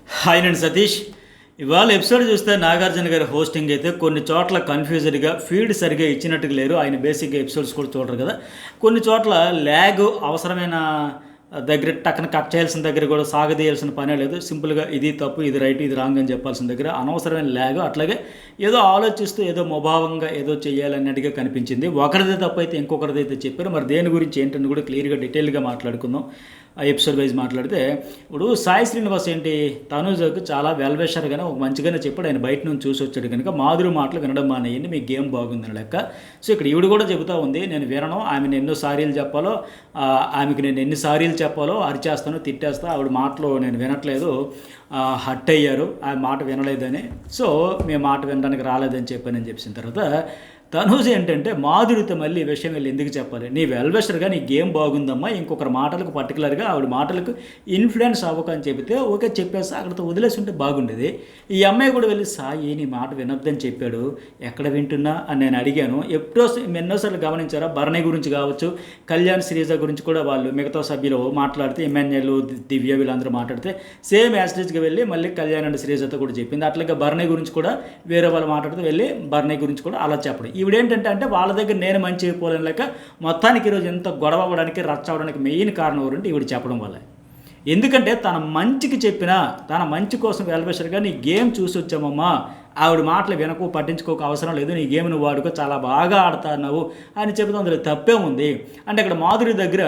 Hi నేను సతీష్. ఇవాళ episode చూస్తే నాగార్జున గారి హోస్టింగ్ అయితే కొన్ని చోట్ల కన్ఫ్యూజన్గా ఫీడ్ సరిగా ఇచ్చినట్టుగా లేరు. ఆయన బేసిక్గా ఎపిసోడ్స్ కూడా చూడరు కదా. కొన్ని చోట్ల ల్యాగ్ అవసరమైన దగ్గర టక్కన కట్ చేయాల్సిన దగ్గర కూడా సాగదీయాల్సిన పనే లేదు. సింపుల్గా ఇది తప్పు, ఇది రైట్, ఇది రాంగ్ అని చెప్పాల్సిన దగ్గర అనవసరమైన ల్యాగ్. అట్లాగే ఏదో ఆలోచిస్తూ ఏదో ముభావంగా ఏదో చేయాలన్నట్టుగా కనిపించింది. ఒకరిదే తప్పు అయితే ఇంకొకరిది అయితే చెప్పారు. మరి దేని గురించి ఏంటని కూడా క్లియర్గా డీటెయిల్గా మాట్లాడుకుందాం. ఆ ఎపిసోడ్ వైజ్ మాట్లాడితే ఇప్పుడు సాయి శ్రీనివాస్ ఏంటి తనుజకు చాలా వెల్వేషర్గానే ఒక మంచిగానే చెప్పాడు. ఆయన బయట నుంచి చూసి వచ్చాడు కనుక మాధురి మాటలు వినడం మానేయండి, మీ గేమ్ బాగుందని లెక్క. సో ఇక్కడ ఈవిడ కూడా చెబుతూ ఉంది, నేను వినను, ఆమెను ఎన్నో సారీలు చెప్పాలో, ఆమెకు నేను ఎన్ని సారీలు చెప్పాలో అరిచేస్తాను, తిట్టేస్తా, ఆవిడ మాటలు నేను వినట్లేదు, హట్ అయ్యారు, ఆ మాట వినలేదని, సో మేము మాట వినడానికి రాలేదని చెప్పానని చెప్పిన తర్వాత తనూజ్ ఏంటంటే మాధురితో మళ్ళీ ఈ విషయం వెళ్ళి ఎందుకు చెప్పాలి, నీ వెల్వెస్టర్గా నీ గేమ్ బాగుందమ్మా, ఇంకొకరి మాటలకు పర్టికులర్గా ఆవిడ మాటలకు ఇన్ఫ్లుయెన్స్ అవ్వకని చెబితే ఓకే చెప్పేసి అక్కడితో వదిలేసి ఉంటే బాగుండేది. ఈ అమ్మాయి కూడా వెళ్ళి సాయి నీ మాట వినొద్దని చెప్పాడు, ఎక్కడ వింటున్నా అని నేను అడిగాను. ఎన్నోసార్లు గమనించారా, భరణి గురించి కావచ్చు, కళ్యాణ్ శ్రీజ గురించి కూడా వాళ్ళు మిగతా సభ్యులు మాట్లాడితే, ఎమ్మెన్యేలు దివ్య వీళ్ళందరూ మాట్లాడితే సేమ్ యాస్టేజ్గా వెళ్ళి మళ్ళీ కళ్యాణ్ అండ్ శ్రీజతో కూడా చెప్పింది. అట్లాగే భరణి గురించి కూడా వేరే వాళ్ళు మాట్లాడితే వెళ్ళి భరణి గురించి కూడా అలా చెప్పడం. ఈవిడేంటంటే వాళ్ళ దగ్గర నేను మంచి అయిపోలేను లేక మొత్తానికి ఈరోజు ఎంత గొడవ అవ్వడానికి రచ్చ అవ్వడానికి మెయిన్ కారణం ఎవరంటే ఈవిడ చెప్పడం వల్ల. ఎందుకంటే తన మంచికి చెప్పినా, తన మంచి కోసం వెల్బెషర్గా నీ గేమ్ చూసి వచ్చామమ్మా, ఆవిడ మాటలు వినకు, పట్టించుకోక అవసరం లేదు, నీ గేమ్ నువ్వు వాడుకో, చాలా బాగా ఆడుతున్నావు అని చెబుతాం. అందులో తప్పే ఉంది. అంటే అక్కడ మాధురి దగ్గర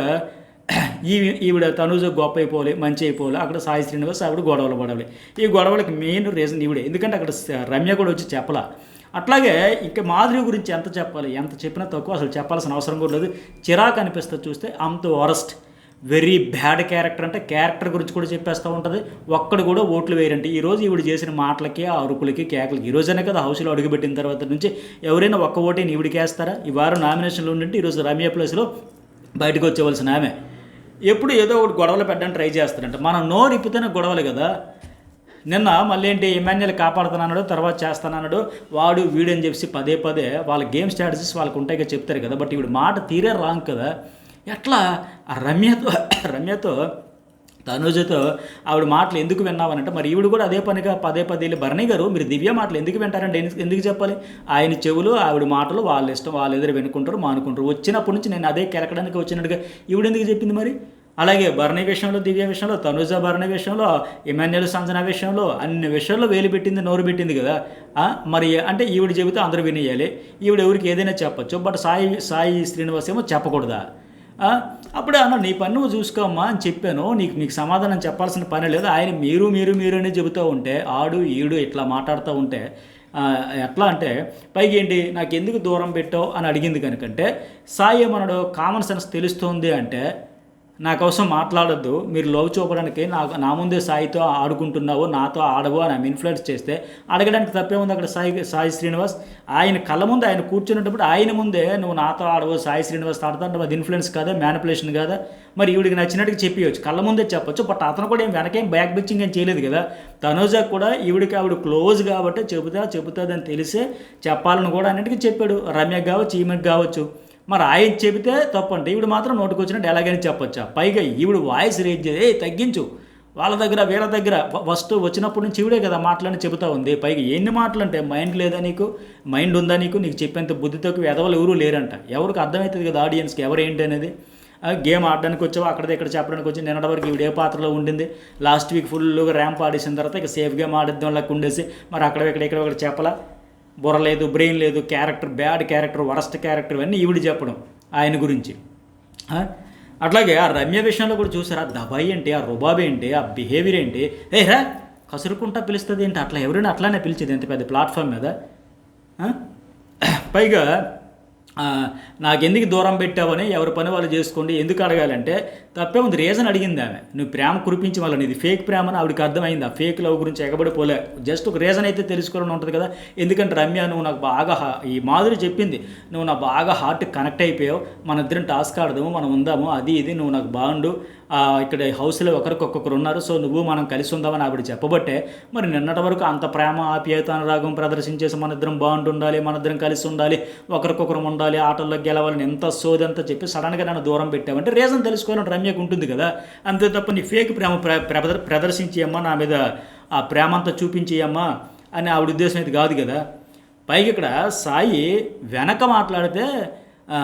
ఈవిడ తనుజ గొప్ప అయిపోవాలి, మంచి అయిపోవాలి, అక్కడ సాయి శ్రీనివాస్ ఆవిడ గొడవలు పడాలి. ఈ గొడవలకి మెయిన్ రీజన్ ఈవిడే. ఎందుకంటే అక్కడ రమ్య కూడా వచ్చి చెప్పలా. అట్లాగే ఇంకా మాధురి గురించి ఎంత చెప్పాలి, ఎంత చెప్పినా తక్కువ, అసలు చెప్పాల్సిన అవసరం కూడా లేదు. చిరాకు అనిపిస్తుంది చూస్తే, అంత వరస్ట్, వెరీ బ్యాడ్ క్యారెక్టర్. అంటే క్యారెక్టర్ గురించి కూడా చెప్పేస్తూ ఉంటుంది. ఒక్కడు కూడా ఓట్లు వేయరంటే ఈరోజు ఈవిడ చేసిన మాటలకి, ఆ అరుపులకి, కేకలకి. ఈరోజనే కదా హౌస్లో అడుగుపెట్టిన తర్వాత నుంచి ఎవరైనా ఒక్క ఓటేని ఈవిడికి వేస్తారా? ఈ వారం నామినేషన్లో ఉండింటే ఈరోజు రమ్య ప్లేస్లో బయటకు వచ్చేవలసిన ఆమె ఎప్పుడు ఏదో ఒకటి గొడవలు పెట్టడానికి ట్రై చేస్తారంట. మనం నోరు ఇప్పితేనే గొడవలు కదా. నిన్న మళ్ళీ ఏంటి ఎమ్మెన్యేలు కాపాడుతున్నాడు, తర్వాత చేస్తానన్నాడు, వాడు వీడని చెప్పి పదే పదే వాళ్ళ గేమ్ స్ట్రాటజీస్ వాళ్ళకు ఉంటాయిగా చెప్తారు కదా. బట్ ఇప్పుడు మాట తీరే రాంగ్ కదా. ఎట్లా ఆ రమ్యతో తనుజతో ఆవిడ మాటలు ఎందుకు విన్నావనంటే, మరి ఈవిడ కూడా అదే పనిగా పదే పదే భరణి గారు మీరు దివ్య మాటలు ఎందుకు వింటారంటే ఎందుకు చెప్పాలి? ఆయన చెవులు ఆవిడ మాటలు వాళ్ళ ఇష్టం, వాళ్ళ ఎదురు వినుకుంటారు, మానుకుంటారు. వచ్చినప్పటి నుంచి నేను అదే కెలకడానికి వచ్చినట్టుగా ఈవిడ ఎందుకు చెప్పింది మరి? అలాగే భరణి విషయంలో, దివ్య విషయంలో, తనుజ భరణి విషయంలో, ఎమ్మెన్యేలు సంజన విషయంలో, అన్ని విషయాల్లో వేలు పెట్టింది, నోరు పెట్టింది కదా. మరి అంటే ఈవిడ చెబితే అందరూ వినేయాలి, ఈవిడ ఎవరికి ఏదైనా చెప్పచ్చు. బట్ సాయి శ్రీనివాస్ ఏమో చెప్పకూడదా? అప్పుడే అన్న నీ పని నువ్వు చూసుకోమ్మా అని చెప్పాను, నీకు సమాధానం చెప్పాల్సిన పని లేదు. ఆయన మీరు అని చెబుతూ ఉంటే, ఆడు ఈడు ఇట్లా మాట్లాడుతూ ఉంటే ఎట్లా అంటే, పైకి ఏంటి నాకు ఎందుకు దూరం పెట్టావు అని అడిగింది కనుకంటే, సాయి ఏమన్నాడు, కామన్ సెన్స్ తెలుస్తుంది అంటే నా కోసం మాట్లాడొద్దు, మీరు లవ్ చూపడానికి నా ముందే సాయితో ఆడుకుంటున్నావు, నాతో ఆడవు అని ఆమె ఇన్ఫ్లుయెన్స్ చేస్తే అడగడానికి తప్పే ఉంది. అక్కడ సాయి శ్రీనివాస్ ఆయన కళ్ళ ముందు ఆయన కూర్చున్నప్పుడు ఆయన ముందే నువ్వు నాతో ఆడవు, సాయి శ్రీనివాస్ ఆడతాడు, అది ఇన్ఫ్లుయెన్స్ కాదా, మ్యానిపులేషన్ కాదా? మరి ఈవిడికి నచ్చినట్టుగా చెప్పవచ్చు, కళ్ళ ముందే చెప్పొచ్చు. బట్ అతను కూడా ఏం వెనకేం బ్యాక్ బిచ్చింగ్ ఏం చేయలేదు కదా. తనుజాకు కూడా ఆవిడ క్లోజ్ కాబట్టి చెబుతుందని తెలిసే చెప్పాలని కూడా అన్నిటికీ చెప్పాడు. రమ్యకు కావచ్చు, ఈమెకు కావచ్చు. మరి ఆయన చెబితే తప్పంటే ఈవిడ మాత్రం నోటుకు వచ్చినట్టు ఎలాగైనా చెప్పొచ్చా? పైగా ఈవిడ వాయిస్ రేజ్ చేసి తగ్గించు, వాళ్ళ దగ్గర వీళ్ళ దగ్గర ఫస్ట్ వచ్చినప్పటి నుంచి ఈవిడే కదా మాటలని చెబుతూ ఉంది. పైగా ఎన్ని మాటలు అంటే, మైండ్ లేదా నీకు, మైండ్ ఉందా నీకు చెప్పేంత బుద్ధితోకి ఎదవలు ఎవరూ లేరంట. ఎవరికి అర్థమవుతుంది కదా ఆడియన్స్కి ఎవరేంటి అనేది. గేమ్ ఆడడానికి వచ్చావా, అక్కడిది ఇక్కడ చెప్పడానికి వచ్చి నిన్నటి వరకు ఈవిడ ఏ పాత్రలో ఉండింది, లాస్ట్ వీక్ ఫుల్గా ర్యాంప్ ఆడేసిన తర్వాత ఇక సేఫ్ గేమ్ ఆడిద్దాం లాగా ఉండేసి మరి అక్కడ ఇక్కడ చెప్పలా, బుర్ర లేదు, బ్రెయిన్ లేదు, character bad character, worst character, ఇవన్నీ ఈవిడ చెప్పడం ఆయన గురించి. అట్లాగే ఆ రమ్య విషయంలో కూడా చూసారా, దబాయి ఏంటి, ఆ రుబాబ్ ఏంటి, ఆ బిహేవియర్ ఏంటి, రా కసురుకుంటా పిలుస్తుంది ఏంటి, అట్లా ఎవరైనా అట్లానే పిలిచేది ఎంత పెద్ద ప్లాట్ఫామ్ మీద. పైగా నాకెందుకు దూరం పెట్టావని ఎవరి పని వాళ్ళు చేసుకోండి, ఎందుకు అడగాలంటే తప్పే ఉంది. రీజన్ అడిగింది ఆమె, నువ్వు ప్రేమ కురిపించి వాళ్ళని, ఇది ఫేక్ ప్రేమ అని ఆవిడకి అర్థమైంది. ఆ ఫేక్ లవ్ గురించి ఎగబడిపోలే, జస్ట్ ఒక రీజన్ అయితే తెలుసుకోవాలని ఉంటుంది కదా. ఎందుకంటే రమ్య నువ్వు నాకు బాగా ఈ మాధురి చెప్పింది, నువ్వు నాకు బాగా హార్ట్ కనెక్ట్ అయిపోయావు, మన ఇద్దరం టాస్క్ ఆడదాము, మనం ఉందాము, అది ఇది, నువ్వు నాకు బాగుండు, ఇక్కడ హౌస్లో ఒకరికొకరు ఉన్నారు, సో నువ్వు మనం కలిసి ఉందామని ఆవిడ చెప్పబట్టే మరి నిన్నటి వరకు అంత ప్రేమ ఆప్యాయత అనురాగం ప్రదర్శించేసి మన ఇద్దరం బాగుంటుండాలి, మన ఇద్దరం కలిసి ఉండాలి, ఒకరికొకరు ఉండాలి, ఆటల్లో గెలవాలని ఎంత సోదంతా చెప్పి సడన్గా నన్ను దూరం పెట్టావంటే రీజన్ తెలుసుకోవాలని రమ్యకు ఉంటుంది కదా. అంతే తప్ప నీ ఫేక్ ప్రేమ ప్రదర్శించి అమ్మ నా మీద ఆ ప్రేమంతా చూపించేయమ్మా అని ఆవిడ ఉద్దేశం అయితే కాదు కదా. పైగా ఇక్కడ సాయి వెనక మాట్లాడితే ఆ,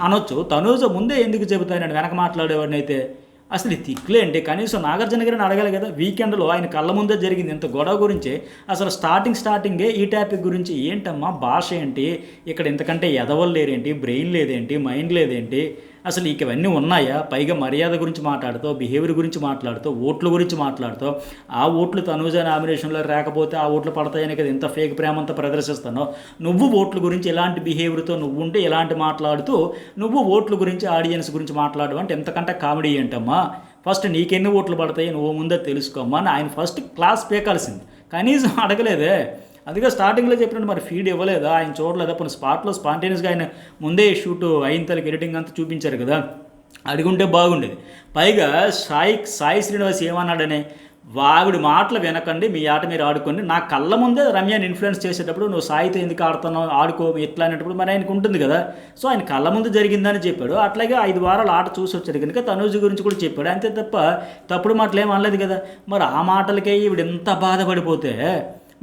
అనొచ్చు, తనూజ ముందే ఎందుకు చెబుతానండి వెనక మాట్లాడేవాడిని అయితే. అసలు ఈ తిక్కులేంటి, కనీసం నాగార్జున గారిని అడగాలి కదా. వీకెండ్లో ఆయన కళ్ళ ముందే జరిగింది ఇంత గొడవ గురించి. అసలు స్టార్టింగే ఈ టాపిక్ గురించి ఏంటమ్మా భాష ఏంటి, ఇక్కడ ఇంతకంటే ఎదవలు లేరేంటి, బ్రెయిన్ లేదేంటి, మైండ్ లేదేంటి, అసలు ఇవన్నీ ఉన్నాయా. పైగా మర్యాద గురించి మాట్లాడుతావు, బిహేవియర్ గురించి మాట్లాడుతావు, ఓట్ల గురించి మాట్లాడుతావు. ఆ ఓట్లు తనూజ నామినేషన్లో రాకపోతే ఆ ఓట్లు పడతాయని కదా ఇంత ఫేక్ ప్రేమంతా ప్రదర్శిస్తున్నావు. నువ్వు ఓట్ల గురించి ఎలాంటి బిహేవియర్తో నువ్వు ఉంటే ఎలాంటి మాట్లాడుతూ నువ్వు ఓట్ల గురించి ఆడియన్స్ గురించి మాట్లాడడం అంటే ఎంతకంటే కామెడీ ఏంటమ్మా. ఫస్ట్ నీకెన్ని ఓట్లు పడతాయి నువ్వు ముందే తెలుసుకోమ్మా అని ఆయన ఫస్ట్ క్లాస్ పీకాల్సింది, కనీసం అడగలేదే. అందుకే స్టార్టింగ్లో చెప్పినట్టు మరి ఫీడ్ ఇవ్వలేదా, ఆయన చూడలేదా, కొన్ని స్పాట్లో స్పాంటేనియస్గా ఆయన ముందే షూట్ అయిన తలకి ఎడిటింగ్ అంతా చూపించారు కదా, అడిగుంటే బాగుండేది. పైగా సాయి శ్రీనివాస్ ఏమన్నాడని, ఆవిడ మాటలు వినకండి, మీ ఆట మీరు ఆడుకోండి, నా కళ్ళ ముందే రమ్యని ఇన్ఫ్లుయెన్స్ చేసేటప్పుడు నువ్వు సాయితో ఎందుకు ఆడుతున్నావు, ఆడుకో ఎట్లా అనేటప్పుడు మరి ఆయనకు ఉంటుంది కదా. సో ఆయన కళ్ళ ముందు జరిగిందని చెప్పాడు. అట్లాగే 5 వారాలు ఆట చూసి వచ్చాడు కనుక తనూజ గురించి కూడా చెప్పాడు, అంతే తప్ప తప్పుడు మాటలు ఏం అనలేదు కదా. మరి ఆ మాటలకే ఈవిడ ఎంత బాధపడిపోతే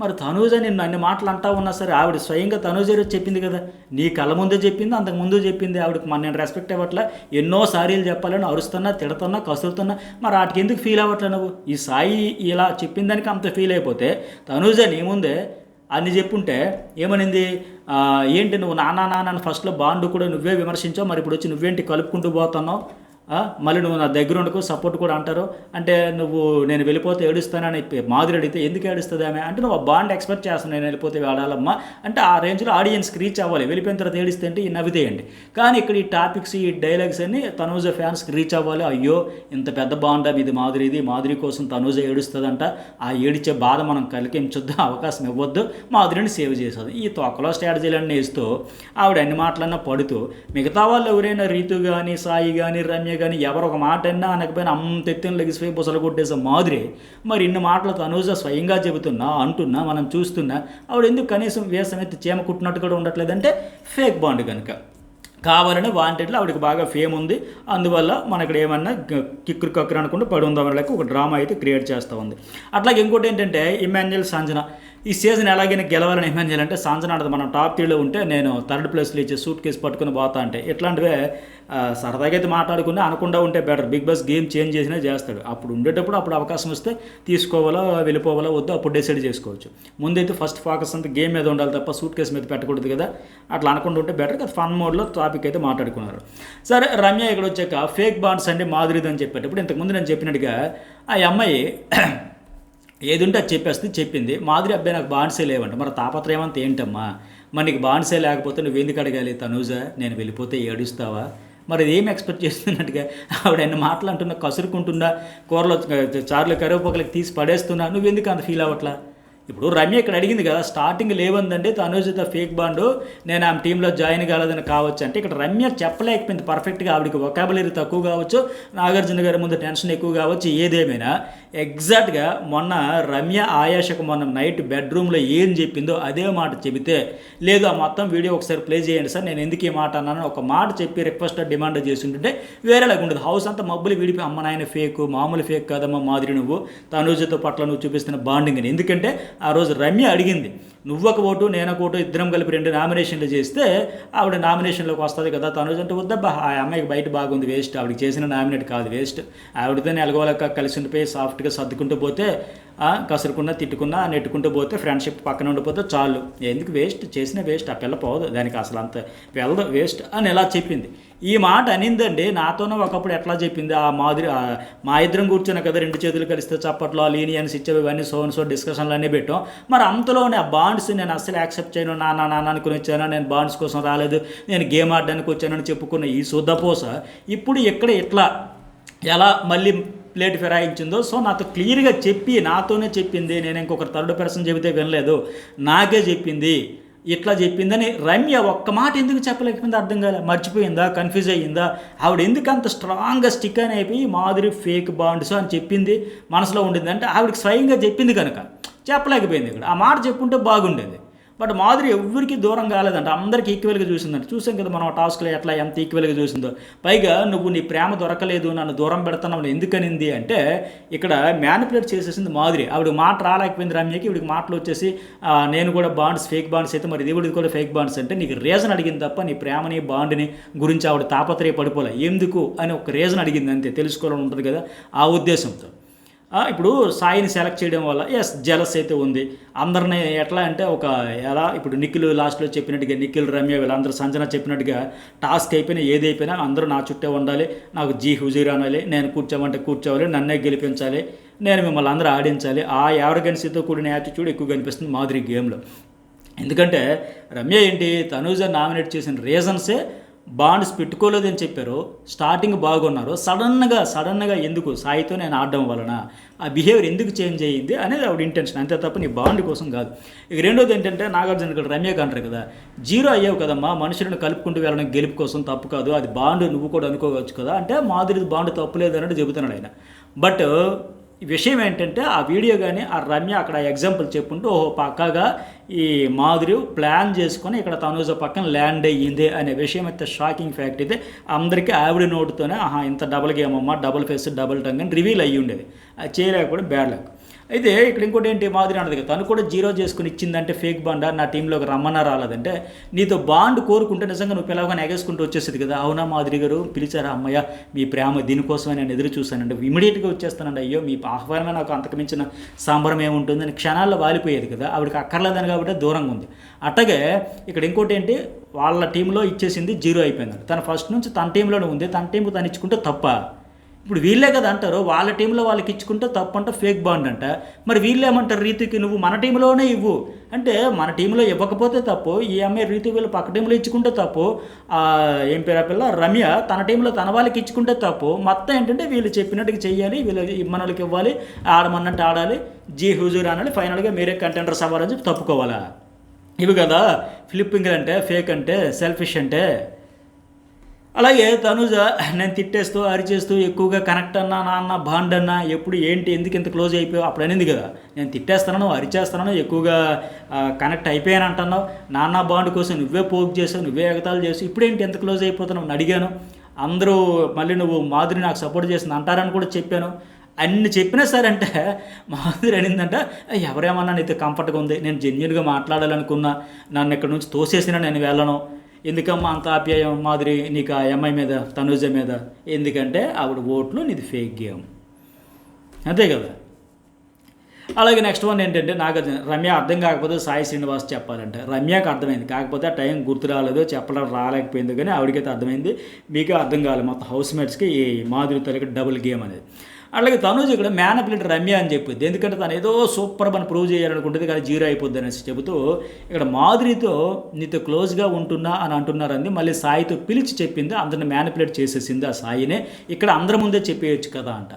మరి తనూజ నిన్ను అన్ని మాటలు అంటా ఉన్నా సరే ఆవిడ స్వయంగా తనూజ చెప్పింది కదా, నీ కళ్ళ ముందే చెప్పింది, అంతకు ముందు చెప్పింది. ఆవిడకి మన నేను రెస్పెక్ట్ ఇవ్వట్లా, ఎన్నో సారీలు చెప్పాలని అరుస్తున్నా, తిడుతున్నా, కసురుతున్నా, మరి వాటికి ఎందుకు ఫీల్ అవ్వట్లే నువ్వు. ఈ సాయి ఇలా చెప్పిన దానికి అంత ఫీల్ అయిపోతే తనూజ నీ ముందే అన్ని చెప్పుంటే ఏమనింది, ఏంటి నువ్వు నాన్న ఫస్ట్లో బాండు కూడా నువ్వే విమర్శించావు, మరి ఇప్పుడు వచ్చి నువ్వేంటి కలుపుకుంటూ పోతున్నావు, మళ్ళీ నువ్వు నా దగ్గర ఉండకు సపోర్ట్ కూడా అంటారు, అంటే నువ్వు నేను వెళ్ళిపోతే ఏడుస్తానని మాధురి అడిగితే ఎందుకు ఏడుస్తుంది ఆమె అంటే, నువ్వు ఆ బాండ్ ఎక్స్పెక్ట్ చేస్తాను నేను వెళ్ళిపోతే వాడాలమ్మా అంటే ఆ రేంజ్లో ఆడియన్స్కి రీచ్ అవ్వాలి, వెళ్ళిపోయిన తర్వాత ఏడిస్తే అంటే ఈ నవ్వితేయండి. కానీ ఇక్కడ ఈ టాపిక్స్ ఈ డైలాగ్స్ అన్ని తనూజ ఫ్యాన్స్కి రీచ్ అవ్వాలి. అయ్యో ఇంత పెద్ద బాండా ఇది మాధురి కోసం తనూజ ఏడుస్తుందంట, ఆ ఏడిచే బాధ మనం కలిగించొద్దు, అవకాశం ఇవ్వద్దు, మాధురిని సేవ్ చేసేది. ఈ తొక్కలో స్ట్రాటజీలన్నీ ఇస్తూ ఆవిడ అన్ని మాటలన్నా పడుతూ మిగతా వాళ్ళు ఎవరైనా రీతు కానీ సాయి కానీ రమ్య కానీ ఎవరు ఒక మాట అన్నా అనకపోయినా అంత ఎత్తున లెగిసిపోయి బుసలు కొట్టేసే మాధురి మరి ఇన్ని మాటలు తనూజ స్వయంగా చెబుతున్నా అంటున్నా మనం చూస్తున్నా ఆవిడ ఎందుకు కనీసం వేసమైతే చీమ కుట్టినట్టు కూడా ఉండట్లేదంటే ఫేక్ బాండ్ కనుక. కావాలని వాంటెడ్లో ఆవిడకి బాగా ఫేమ్ ఉంది, అందువల్ల మన ఇక్కడ ఏమన్నా కిక్కురు కక్కురు అనుకుంటూ పడి ఉందాం వాళ్ళకి ఒక డ్రామా అయితే క్రియేట్ చేస్తూ ఉంది. అట్లాగే ఇంకోటి ఏంటంటే ఇమాన్యుయల్ సంజన ఈ సీజన్ ఎలాగైనా గెలవాలని ఇమాన్యుయల్ అంటే సంజన అంటే మనం టాప్ 3లో ఉంటే నేను 3rd ప్లేస్లో ఇచ్చే సూట్ కేసు పట్టుకుని పోతా అంటే ఇట్లాంటివే సరదాగా అయితే మాట్లాడుకుని అనకుండా ఉంటే better. Bigg Boss game change చేసినా చేస్తాడు, అప్పుడు ఉండేటప్పుడు అప్పుడు అవకాశం వస్తే తీసుకోవాలా వెళ్ళిపోవాలా వద్దు అప్పుడు డిసైడ్ చేసుకోవచ్చు. ముందైతే ఫస్ట్ ఫోకస్ అంతా గేమ్ మీద ఉండాలి తప్ప సూట్ కేసు మీద పెట్టకూడదు కదా, అట్లా అనకుండా ఉంటే బెటర్ కదా. ఫన్ మోడ్లో టాపిక్ అయితే మాట్లాడుకున్నారు. సరే రమ్య ఇక్కడ వచ్చాక ఫేక్ బాండ్స్ అండి మాధురిది అని చెప్పేటప్పుడు ఇంతకుముందు నేను చెప్పినట్టుగా ఆ అమ్మాయి ఏది ఉంటే అది చెప్పింది. మాధురి అబ్బాయి నాకు బాండ్సే లేవంట, మరి తాపత్రయం అంతా ఏంటమ్మా, మరి నీకు బాండ్సే లేకపోతే నువ్వు ఎందుకు అడగాలి తనూజ, నేను వెళ్ళిపోతే ఏడుస్తావా, మరి ఏం ఎక్స్పెక్ట్ చేస్తున్నట్టుగా ఆవిడ అన్ని మాటలు అంటున్నా, కసురుకుంటున్నా, కూరలో చారులు కరివేపాకులకి తీసి పడేస్తున్నా, నువ్వు ఎందుకు అంత ఫీల్ అవ్వట్లా. ఇప్పుడు రమ్య ఇక్కడ అడిగింది కదా స్టార్టింగ్ లేవందండి తనూజతో ఫేక్ బాండు, నేను ఆమె టీంలో జాయిన్ కాలేదని కావచ్చు అంటే ఇక్కడ రమ్య చెప్పలేకపోయింది పర్ఫెక్ట్గా. ఆవిడకి వొకాబులరీ తక్కువ కావచ్చు, నాగార్జున గారి ముందు టెన్షన్ ఎక్కువ కావచ్చు, ఏదేమైనా ఎగ్జాక్ట్గా మొన్న రమ్య ఆయాషకు మొన్న నైట్ బెడ్రూమ్లో ఏం చెప్పిందో అదే మాట చెబితే, లేదు ఆ మొత్తం వీడియో ఒకసారి ప్లే చేయండి సార్ నేను ఎందుకు ఈ మాట అన్నాను ఒక మాట చెప్పి రిక్వెస్ట్ డిమాండ్ చేసి ఉంటుంటే వేరేలాగా ఉండదు. హౌస్ అంతా మబ్బులు విడిపోయి అమ్మ నాయన ఫేక్, మామూలు ఫేక్ కాదమ్మా మాధురి నువ్వు తనూజతో పట్ల నువ్వు చూపిస్తున్న బాండింగ్ అని. ఎందుకంటే ఆ రోజు రమ్య అడిగింది, నువ్వొక ఓటు నేనొక ఓటు ఇద్దరం కలిపి 2 నామినేషన్లు చేస్తే ఆవిడ నామినేషన్లోకి వస్తుంది కదా. తనుజ అంటే వద్దబ్బా ఆ అమ్మాయికి బయట బాగుంది వేస్ట్, ఆవిడకి చేసిన నామినేట్ కాదు వేస్ట్, ఆవిడతో ఎలగోలక కలిసి ఉండిపోయి సాఫ్ట్గా సర్దుకుంటూ పోతే కసురుకున్నా తిట్టుకున్నా నెట్టుకుంటూ పోతే ఫ్రెండ్షిప్ పక్కన ఉండిపోతే చాలు, ఎందుకు వేస్ట్ చేసిన వేస్ట్, ఆ పిల్ల పోదు దానికి అసలు అంత వెళ్ళదు వేస్ట్ అని ఎలా చెప్పింది. ఈ మాట అనిందండి నాతోనే ఒకప్పుడు ఎట్లా చెప్పింది ఆ మాదిరి మా ఇద్దరం కూర్చున్నా కదా 2 చేతులు కలిస్తే చప్పట్లో లీనియన్స్ ఇచ్చేవి ఇవన్నీ సో డిస్కషన్లు అన్నీ పెట్టాం. మరి అంతలోనే ఆ బాండ్స్ నేను అస్సలు యాక్సెప్ట్ చేయను నాన్న అనుకుని వచ్చాను, నేను బాండ్స్ కోసం రాలేదు, నేను గేమ్ ఆడడానికి వచ్చానని చెప్పుకున్న ఈ శుద్ధపోస ఇప్పుడు ఎక్కడ ఇట్లా ఎలా మళ్ళీ ప్లేట్ ఫిరాయించిందో. సో నాతో క్లియర్గా చెప్పి నాతోనే చెప్పింది, నేను ఇంకొకరు 3rd పర్సన్ చెబితే వినలేదు, నాకే చెప్పింది ఇట్లా చెప్పిందని రమ్య ఒక్క మాట ఎందుకు చెప్పలేకపోయింది అర్థం కాలే. మర్చిపోయిందా, కన్ఫ్యూజ్ అయ్యిందా, ఆవిడ ఎందుకు అంత స్ట్రాంగ్గా స్టిక్ అని అయిపోయి మాదిరి ఫేక్ బాండ్స్ అని చెప్పింది మనసులో ఉండింది అంటే ఆవిడకి స్వయంగా చెప్పింది కనుక చెప్పలేకపోయింది. ఇక్కడ ఆ మాట చెప్పుంటే బాగుండేది. బట్ మాధురి ఎవరికి దూరం కాలేదంట, అందరికి ఈక్వల్గా చూసిందంట. చూసాం కదా మనం టాస్క్లో ఎట్లా ఎంత ఈక్వల్గా చూసిందో. పైగా నువ్వు నీ ప్రేమ దొరకలేదు, నన్ను దూరం పెడుతున్నావు ఎందుకనింది అంటే ఇక్కడ మ్యానిపులేట్ చేసేసింది మాధురి. ఆవిడ మాట రాలేకపోయింది రమ్యకి, ఇవిడికి మాటలు వచ్చేసి నేను కూడా బాండ్స్ ఫేక్ బాండ్స్ అయితే మరి దేవుడిది కూడా ఫేక్ బాండ్స్ అంటే నీకు రీజన్ అడిగింది తప్ప నీ ప్రేమని బాండ్ని గురించి ఆవిడ తాపత్రయ పడిపోలే, ఎందుకు అని ఒక రీజన్ అడిగింది అంతే, తెలుసుకోవాలని ఉంటుంది కదా ఆ ఉద్దేశంతో. ఇప్పుడు సాయిని సెలెక్ట్ చేయడం వల్ల జెలస్ అయితే ఉంది అందరినీ. ఎట్లా అంటే ఎలా ఇప్పుడు నిఖిల్ లాస్ట్లో చెప్పినట్టుగా, నిఖిల్ రమ్య వీళ్ళందరూ సంజన చెప్పినట్టుగా టాస్క్ అయిపోయినా ఏది అయిపోయినా అందరూ నా చుట్టే ఉండాలి, నాకు జీ హుజూర్ అనాలి, నేను కూర్చోమంటే కూర్చోవాలి, నన్నే గెలిపించాలి, నేను మిమ్మల్ని అందరూ ఆడించాలి. ఆ యావరగెన్సీతో కూడిన యాటిట్యూడ్ ఎక్కువ కనిపిస్తుంది మాధురి గేమ్లో. ఎందుకంటే రమ్య ఏంటి తనూజ నామినేట్ చేసిన రీజన్సే బాండ్స్ పెట్టుకోలేదని చెప్పారు, స్టార్టింగ్ బాగున్నారు, సడన్గా ఎందుకు సాయితో నేను ఆడడం వలన ఆ బిహేవియర్ ఎందుకు చేంజ్ అయ్యింది అనేది ఆవిడ ఇంటెన్షన్, అంతే తప్ప నీ బాండ్ కోసం కాదు. ఇక రెండోది ఏంటంటే నాగార్జున ఇక్కడ రమ్యకి అంటారు కదా, జీరో అయ్యావు కదమ్మా, మనుషులను కలుపుకుంటూ వెళ్ళడం గెలుపు కోసం తప్పు కాదు, అది బాండ్ నువ్వు కూడా అనుకోవచ్చు కదా అంటే మాధురి బాండ్ తప్పులేదు అన్నట్టు చెబుతున్నాడు ఆయన. బట్ విషయం ఏంటంటే ఆ వీడియో కానీ ఆ రమ్య అక్కడ ఎగ్జాంపుల్ చెప్పుకుంటూ పక్కగా ఈ మాధురి ప్లాన్ చేసుకొని ఇక్కడ తనూజ పక్కన ల్యాండ్ అయ్యింది అనే విషయం అయితే షాకింగ్ ఫ్యాక్ట్ అయితే అందరికీ ఆవిడ నోటుతోనే ఇంత డబుల్ గేమ్ అమ్మ, డబుల్ ఫేస్ డబుల్ టంగ్ అని రివీల్ అయ్యి ఉండేది. అది చేయలేకపోతే బ్యాడ్ లక్. అయితే ఇక్కడ ఇంకోటి ఏంటి, మాధురి అన్నది కదా తను కూడా జీరో చేసుకుని ఇచ్చిందంటే ఫేక్ బాండా, నా టీంలోకి రమ్మన్నా రాలేదంటే నీతో బాండ్ కోరుకుంటే నిజంగా నువ్వు పిలవగానే ఎగేసుకుంటూ వచ్చేసేది కదా. అవునా మాధురి గారు పిలిచారా, అమ్మయ్య మీ ప్రేమ దీనికోసమే నేను ఎదురు చూశానండి, ఇమీడియట్గా వచ్చేస్తానండి, అయ్యో మీ ఆహ్వానమే నాకు అంతకుమించిన సాంబరం ఏముంటుందని క్షణాల్లో వాలిపోయేది కదా. ఆవిడకి అక్కర్లేదని కాబట్టి దూరంగా ఉంది. అట్టగే ఇక్కడ ఇంకోటి ఏంటి, వాళ్ళ టీంలో ఇచ్చేసింది జీరో అయిపోయింది. తను ఫస్ట్ నుంచి తన టీంలోనే ఉంది, తన టీంకి తను ఇచ్చుకుంటే తప్ప. ఇప్పుడు వీళ్ళే కదా అంటారు వాళ్ళ టీంలో వాళ్ళకి ఇచ్చుకుంటే తప్పు అంట, ఫేక్ బాండ్ అంట. మరి వీళ్ళేమంటారు రీతికి నువ్వు మన టీంలోనే ఇవ్వు అంటే, మన టీంలో ఇవ్వకపోతే తప్పు, ఈ అమ్మాయి రీతి వీళ్ళు పక్క టీంలో ఇచ్చుకుంటే తప్పు, ఏం పేరు పిల్ల రమ్య తన టీంలో తన వాళ్ళకి ఇచ్చుకుంటే తప్పు. మొత్తం ఏంటంటే వీళ్ళు చెప్పినట్టుగా చెయ్యాలి, వీళ్ళు మనకి ఇవ్వాలి, ఆడమన్నట్టు ఆడాలి, జీ హుజూర్ అనాలి, ఫైనల్గా మీరే కంటెండర్స్ అవ్వాలని చెప్పి తప్పుకోవాలా. ఇవి కదా ఫ్లిప్పింగ్ అంటే, ఫేక్ అంటే, సెల్ఫిష్ అంటే. అలాగే తనూజ నేను తిట్టేస్తూ అరిచేస్తూ ఎక్కువగా కనెక్ట్ అన్నా నాన్న బాండ్ అన్నా ఎప్పుడు ఏంటి ఎందుకు ఇంత క్లోజ్ అయిపోయావు అప్పుడు అనింది కదా, నేను తిట్టేస్తున్నాను అరిచేస్తున్నాను ఎక్కువగా కనెక్ట్ అయిపోయాను అంటున్నావు, నాన్న బాండ్ కోసం నువ్వే పోక్ చేసావు, నువ్వే ఎగతాలు చేసావు, ఇప్పుడేంటి ఎంత క్లోజ్ అయిపోతున్నావు అని అడిగాను. అందరూ మళ్ళీ నువ్వు మాధురి నాకు సపోర్ట్ చేసింది అంటారని కూడా చెప్పాను. అన్ని చెప్పినా సరే అంటే మాధురి అనిందంట, ఎవరేమన్నా నీతో కంఫర్ట్గా ఉంది, నేను జెన్యున్గా మాట్లాడాలనుకున్నా, నన్ను ఇక్కడ నుంచి తోసేసినా నేను వెళ్ళను, ఎందుకమ్మా అంత ఆప్యాయం మాధురి నీకు ఆ అమ్మాయి మీద తనూజ మీద, ఎందుకంటే ఆవిడ ఓట్లు నీది ఫేక్ గేమ్, అంతే కదా. అలాగే నెక్స్ట్ వన్ ఏంటంటే నాగార్జున రమ్య అర్థం కాకపోతే సాయి శ్రీనివాస్ చెప్పాలంటే, రమ్యకు అర్థమైంది కాకపోతే ఆ టైం గుర్తు రాలేదు, చెప్పడం రాలేకపోయింది, కానీ ఆవిడకైతే అర్థమైంది, మీకే అర్థం కాలేదు మొత్తం హౌస్ మేట్స్కి ఈ మాధురి తల్లికి డబుల్ గేమ్ అనేది. అలాగే తనూజ ఇక్కడ మ్యానిపులేటర్ రమ్య అని చెప్పింది, ఎందుకంటే తను ఏదో సూపర్ అని ప్రూవ్ చేయాలనుకుంటుంది కానీ జీరో అయిపోద్ది అనేసి చెబుతూ ఇక్కడ మాధురితో నీతో క్లోజ్గా ఉంటున్నా అని అంటున్నారంది, మళ్ళీ సాయితో పిలిచి చెప్పింది, అందరిని మ్యానిపులేట్ చేసేసింది ఆ సాయినే, ఇక్కడ అందరి ముందే చెప్పేయచ్చు కదా అంట.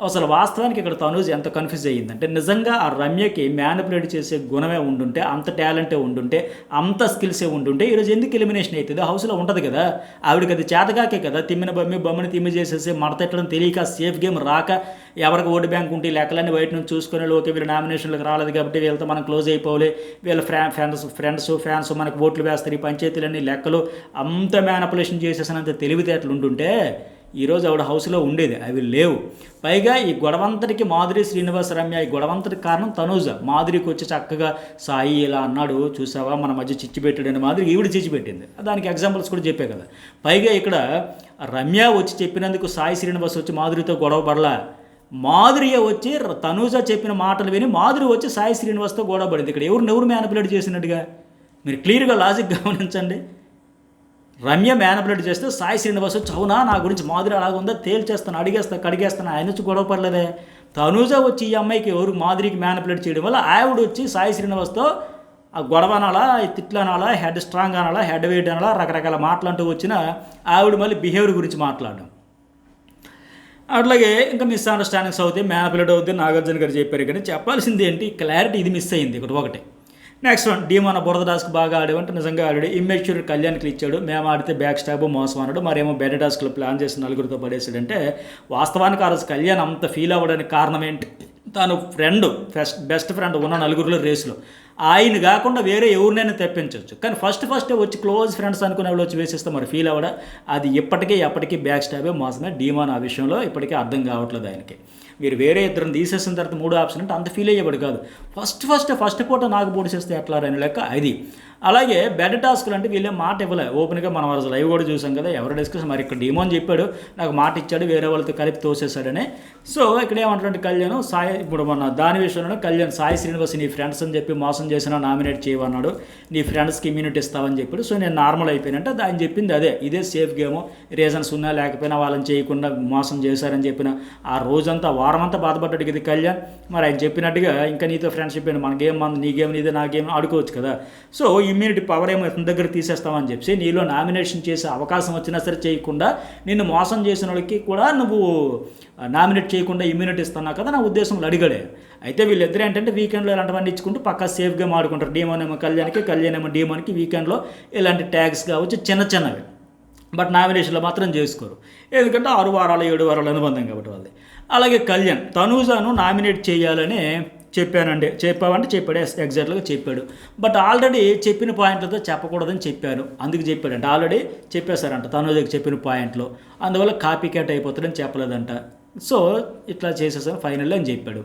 అసలు వాస్తవానికి ఇక్కడ తనూజ్ ఎంత కన్ఫ్యూజ్ అయ్యిందంటే, నిజంగా ఆ రమ్యకి మ్యానిపులేట్ చేసే గుణమే ఉండుంటే, అంత టాలెంటే ఉండుంటే, అంత స్కిల్సే ఉండుంటే ఈరోజు ఎందుకు ఎలిమినేషన్ అవుతుంది, హౌస్లో ఉంటుంది కదా. ఆవిడకి అది చేతగాకే కదా, బొమ్మని తిమ్మి చేసేసి మడతెట్టడం తెలియక, సేఫ్ గేమ్ రాక, ఎవరికి ఓటు బ్యాంక్ ఉంటే లెక్కలన్నీ బయట నుంచి చూసుకొని ఓకే వీళ్ళు నామినేషన్లకు రాలేదు కాబట్టి వీళ్ళతో మనం క్లోజ్ అయిపోవాలి, వీళ్ళ ఫ్యాన్స్ మనకు ఓట్లు వేస్తారు, ఈ పంచాయతీలన్నీ లెక్కలు అంత మ్యానిపులేషన్ చేసేసినంత తెలివితేటలు ఉంటుంటే ఈరోజు ఆవిడ హౌస్లో ఉండేది, అవి లేవు. పైగా ఈ గొడవంతటికి మాధురి శ్రీనివాస్ రమ్య ఈ గొడవంతటికి కారణం తనూజ. మాధురికి వచ్చి చక్కగా సాయి ఇలా అన్నాడు చూసావా మన మధ్య చిచ్చి పెట్టాడని మాధురి ఈవిడ చిచ్చి పెట్టింది, దానికి ఎగ్జాంపుల్స్ కూడా చెప్పే కదా. పైగా ఇక్కడ రమ్య వచ్చి చెప్పినందుకు సాయి శ్రీనివాస్ వచ్చి మాధురితో గొడవ పడలా, మాధురి వచ్చి తనూజ చెప్పిన మాటలు విని మాధురి వచ్చి సాయి శ్రీనివాస్తో గొడవ పడింది. ఇక్కడ ఎవరు మ్యానిపులేట్ చేసినట్టుగా మీరు క్లియర్గా లాజిక్ గమనించండి. రమ్య మ్యానిపులేట్ చేస్తే సాయి శ్రీనివాస్ వచ్చి అవునా నా గురించి మాధురి అలాగుందా తేల్చేస్తాను, కడిగేస్తాను ఆయన వచ్చి గొడవ పడలేదే. తనూజ వచ్చి ఈ అమ్మాయికి మాధురికి మ్యానిపులేట్ చేయడం వల్ల ఆవిడ వచ్చి సాయి శ్రీనివాస్తో ఆ గొడవ అనాలా, తిట్లు అనాలా, హెడ్ స్ట్రాంగ్ అనాలా, హెడ్ వెయిట్ అనాలా, రకరకాల మాటలంటూ వచ్చిన ఆవిడ మళ్ళీ బిహేవియర్ గురించి మాట్లాడడం. అట్లాగే ఇంకా మిస్అండర్స్టాండింగ్స్ అవుతాయి, మ్యానిపులేట్ అవుతాయి, నాగార్జున గారు చెప్పారు. కానీ చెప్పాల్సింది ఏంటి క్లారిటీ, ఇది మిస్ అయింది ఒకటి. నెక్స్ట్ వన్ డీమోన బురద టాస్క్ బాగా ఆడేవంటే నిజంగా ఆడాడు, ఇమ్మెచ్యూర్ కళ్యాణ్కి ఇచ్చాడు, మేము ఆడితే బ్యాక్ స్టాబ్ మోసం అన్నాడు, మరేమో బెటర్ టాస్క్లో ప్లాన్ చేసి నలుగురితో పడేసాడంటే వాస్తవానికి ఆ రోజు కళ్యాణ్ అంత ఫీల్ అవ్వడానికి కారణం ఏంటి, తను బెస్ట్ ఫ్రెండ్ ఉన్న నలుగురిలో రేసులో ఆయన కాకుండా వేరే ఎవరినైనా తెప్పించవచ్చు. కానీ ఫస్ట్ వచ్చి క్లోజ్ ఫ్రెండ్స్ అనుకునే వాళ్ళు వచ్చి వేసిస్తే మరి ఫీల్ అవ్వడా? అది ఎప్పటికీ బ్యాక్ స్టాబే మోసమే. డీమాన్ ఆ విషయంలో ఇప్పటికీ అర్థం కావట్లేదు ఆయనకి. మీరు వేరే ఇద్దరిని తీసేసిన తర్వాత మూడో ఆప్షన్ అంటే అంత ఫీల్ అయ్యేవాడు కాదు. ఫస్ట్ పూట నాకు పొడిచేస్తే ఎట్లా అని లెక్క అది. అలాగే బెడ్ టాస్క్లు అంటే వీళ్ళే మాట ఇవ్వలే. ఓపెన్గా మనం అసలు లైవ్ కూడా చూసాం కదా, ఎవరు డిస్కషన్. మరి ఇక్కడ డీమోన్ చెప్పాడు నాకు మాట ఇచ్చాడు, వేరే వాళ్ళతో కలిపి తోసేశాడని. సో ఇక్కడ ఏమంటారంటే కళ్యాణ్ ఇప్పుడు మన దాని విషయంలో కళ్యాణ్ సాయి శ్రీనివాస్ నీ ఫ్రెండ్స్ అని చెప్పి మోసం చేసినా నామినేట్ చేయమన్నాడు, నీ ఫ్రెండ్స్కి ఇమ్యూనిటీ ఇస్తావని చెప్పాడు. సో నేను నార్మల్ అయిపోయినంటే ఆయన చెప్పింది అదే, ఇదే సేఫ్ గేమ్, రీజన్స్ ఉన్నా లేకపోయినా వాళ్ళని చేయకుండా మోసం చేశారని చెప్పిన ఆ రోజంతా వారమంతా బాధపడ్డాడు ఇది కళ్యాణ్. మరి ఆయన చెప్పినట్టుగా ఇంకా నీతో ఫ్రెండ్షిప్ మన గేమ్ నీ గేమ్ నీదే నా గేమ్ ఆడుకోవచ్చు కదా. సో ఇమ్యూనిటీ పవర్ ఏమో ఇతని దగ్గర తీసేస్తామని చెప్పి నీలో నామినేషన్ చేసే అవకాశం వచ్చినా సరే చేయకుండా నిన్ను మోసం చేసిన వాళ్ళకి కూడా నువ్వు నామినేట్ చేయకుండా ఇమ్యూనిటీ ఇస్తున్నావు కదా నా ఉద్దేశంలో అడిగాడే. అయితే వీళ్ళిద్దరు ఏంటంటే వీకెండ్లో ఇలాంటివన్నీ ఇచ్చుకుంటూ పక్కా సేఫ్ గేమ్ ఆడుకుంటారు. డీమోన్ ఏమో కళ్యాణ్ ఏమో డీమోన్కి వీకెండ్లో ఇలాంటి ట్యాగ్స్ కావచ్చు చిన్నవి. బట్ నామినేషన్లో మాత్రం చేసుకోరు, ఎందుకంటే 6 వారాలు 7 వారాలు అనుబంధం కాబట్టి వాళ్ళది. అలాగే కళ్యాణ్ తనూజాను నామినేట్ చేయాలని చెప్పావంటే చెప్పాడు, ఎగ్జాక్ట్గా చెప్పాడు. బట్ ఆల్రెడీ చెప్పిన పాయింట్లతో చెప్పకూడదని చెప్పాను, అందుకు చెప్పాడంట. ఆల్రెడీ చెప్పేశారంట తనూజకి చెప్పిన పాయింట్లో, అందువల్ల కాపీ క్యాట్ అయిపోతాడని చెప్పలేదంట. సో ఇట్లా చేసేసాను ఫైనల్లో అని చెప్పాడు.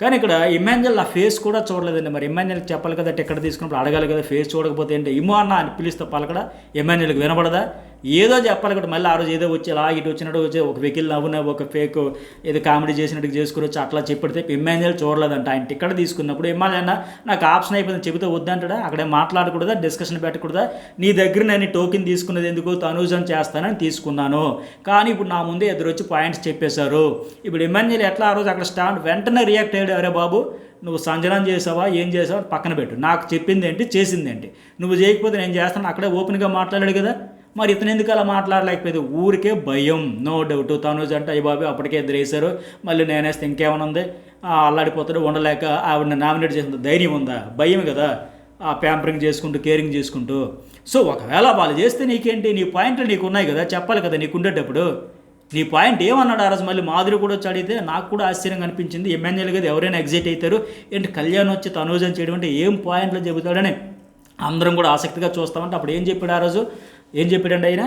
కానీ ఇక్కడ ఇమాన్యుయల్ ఆ ఫేస్ కూడా చూడలేదండి. మరి ఇమాన్యుయల్కి చెప్పాలి కదా, టికెట్ తీసుకున్నప్పుడు అడగాలి కదా, ఫేస్ చూడకపోతే ఏంటి ఇమో అన్న అని పిలిస్తే పలకడా, ఇమాన్యుయల్కి వినపడదా? ఏదో చెప్పాలి కదా. మళ్ళీ ఆ రోజు ఏదో వచ్చి అలా ఇటు వచ్చినట్టు వచ్చి ఒక వెకిల్ నవ్వున ఒక ఫేక్ ఏదో కామెడీ చేసినట్టు చేసుకుని వచ్చి అట్లా చెప్పితే ఇమాన్యుయల్ చూడలేదంట. ఆయన టికెట్ తీసుకున్నప్పుడు ఇమాన్యుయల్ నాకు ఆప్షన్ అయిపోయింది చెబితే వద్దంటాడా, అక్కడే మాట్లాడకూడదా, డిస్కషన్ పెట్టకూడదా, నీ దగ్గర నేను టోకెన్ తీసుకున్నది ఎందుకు తనూజన్ చేస్తానని తీసుకున్నాను, కానీ ఇప్పుడు నా ముందే ఎదురు వచ్చి పాయింట్స్ చెప్పేశారు. ఇప్పుడు ఇమాన్యుయల్ ఎట్లా ఆ రోజు అక్కడ స్టాండ్ వెంటనే రియాక్ట్ అయ్యాడు, అరే బాబు నువ్వు సంజనం చేసావా ఏం చేసావా పక్కన పెట్టు, నాకు చెప్పింది ఏంటి చేసింది ఏంటి, నువ్వు చేయకపోతే నేను చేస్తాను అక్కడే ఓపెన్గా మాట్లాడాడు కదా. మరి ఇతను ఎందుకు అలా మాట్లాడలేకపోయింది? ఊరికే భయం, నో డౌట్. తనూజ్ అంటే అయ్యి బాబు అప్పటికే ఎదురు వేశారు, మళ్ళీ నేనేస్తే ఇంకేమైనా ఉంది, అల్లాడిపోతాడు, ఉండలేక ఆవిడని నామినేట్ చేసిన ధైర్యం ఉందా? భయం కదా, ఆ ప్యాంపరింగ్ చేసుకుంటూ కేరింగ్ చేసుకుంటూ. సో ఒకవేళ వాళ్ళు చేస్తే నీకేంటి, నీ పాయింట్లు నీకు ఉన్నాయి కదా, చెప్పాలి కదా నీకు ఉండేటప్పుడు. నీ పాయింట్ ఏమన్నాడు ఆ రోజు? మళ్ళీ మాధురి కూడా వచ్చి అడిగితే నాకు కూడా ఆశ్చర్యంగా అనిపించింది. ఎమ్మెల్యేలు కదా ఎవరైనా ఎగ్జైట్ అవుతారు ఏంటి, కళ్యాణ్ వచ్చి తనూజన్ చేయడం అంటే ఏం పాయింట్లు చెబుతాడని అందరం కూడా ఆసక్తిగా చూస్తామంటే అప్పుడు ఏం చెప్పాడు ఆ రోజు? ఏం చెప్పాడండి ఆయన?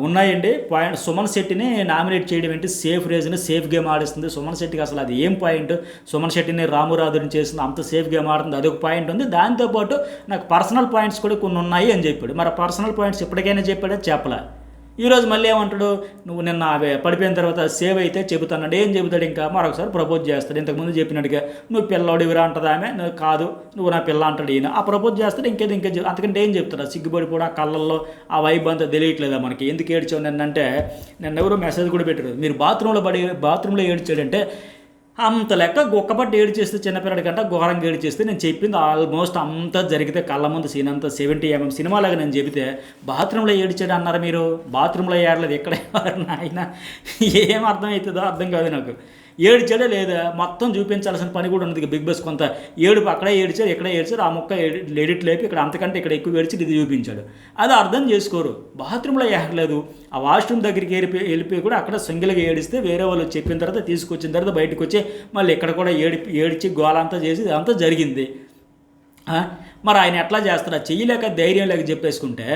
ఉన్నాయండి పాయింట్, సుమన్ శెట్టిని నామినేట్ చేయడం ఏంటి, సేఫ్ రీజన్, సేఫ్ గేమ్ ఆడిస్తుంది సుమన్ శెట్టికి, అసలు అది ఏం పాయింట్, సుమన్ శెట్టిని రామురాధుని చేస్తుంది, అంత సేఫ్ గేమ్ ఆడుతుంది, అదొక పాయింట్ ఉంది, దాంతోపాటు నాకు పర్సనల్ పాయింట్స్ కూడా కొన్ని ఉన్నాయి అని చెప్పాడు. మరి పర్సనల్ పాయింట్స్ ఎప్పటికైనా చెప్పాడా? చెప్పలే. ఈరోజు మళ్ళీ ఏమంటాడు, నువ్వు నిన్న పడిపోయిన తర్వాత సేవ్ అయితే చెబుతానండి. ఏం చెబుతాడు? ఇంకా మరొకసారి ప్రపోజ్ చేస్తాడు. ఇంతకుముందు చెప్పినట్టుగా నువ్వు పిల్లోడివిరా అంటది ఆమె, నువ్వు కాదు నువ్వు నా పిల్ల అంటాడు ఈయన. ఆ ప్రపోజ్ చేస్తాడు, ఇంకేది అంతకంటే ఏం చెప్తాడు? సిగ్గుపడిపోవడం, ఆ కళ్ళల్లో ఆ వైబ్ అంతా తెలియట్లేదా మనకి? ఎందుకు ఏడ్చావు నిన్నంటే, నిన్న ఎవరో మెసేజ్ కూడా పెట్టారు, మీరు బాత్రూంలో ఏడ్చాడంటే అంత లెక్క గొక్కపట్టి ఏడ్చేస్తే చిన్నపిల్లడి కంటే ఘోరంగా ఏడ్చేస్తే నేను చెప్పింది ఆల్మోస్ట్ అంతా జరిగితే కళ్ళ ముందు సీన్ అంతా 70mm సినిమాలాగా నేను చెబితే బాత్రూంలో ఏడ్చాడు అన్నారు మీరు. బాత్రూంలో ఏడలేదు, ఎక్కడ ఆయన ఏం అర్థమవుతుందో అర్థం కాదు నాకు. ఏడ్చాడే లేదా మొత్తం చూపించాల్సిన పని కూడా ఉన్నది బిగ్ బాస్. కొంత ఏడుపు అక్కడే ఏడ్చారు, ఎక్కడే ఏడ్చారు, ఆ మొక్క ఎడిట్ లేపి ఇక్కడ అంతకంటే ఇక్కడ ఎక్కువ ఏడ్చి ఇది చూపించాడు. అది అర్థం చేసుకోరు. బాత్రూంలో ఏడలేదు, ఆ వాష్రూమ్ దగ్గరికి వెళ్ళిపోయి కూడా అక్కడ సింగిల్గా ఏడిస్తే వేరే వాళ్ళు చెప్పిన తర్వాత తీసుకొచ్చిన తర్వాత బయటకు వచ్చి మళ్ళీ ఇక్కడ కూడా ఏడిచి గోలంతా చేసి అంతా జరిగింది. మరి ఆయన ఎట్లా చేస్తారా? చెయ్యలేక ధైర్యం లేక చెప్పేసుకుంటే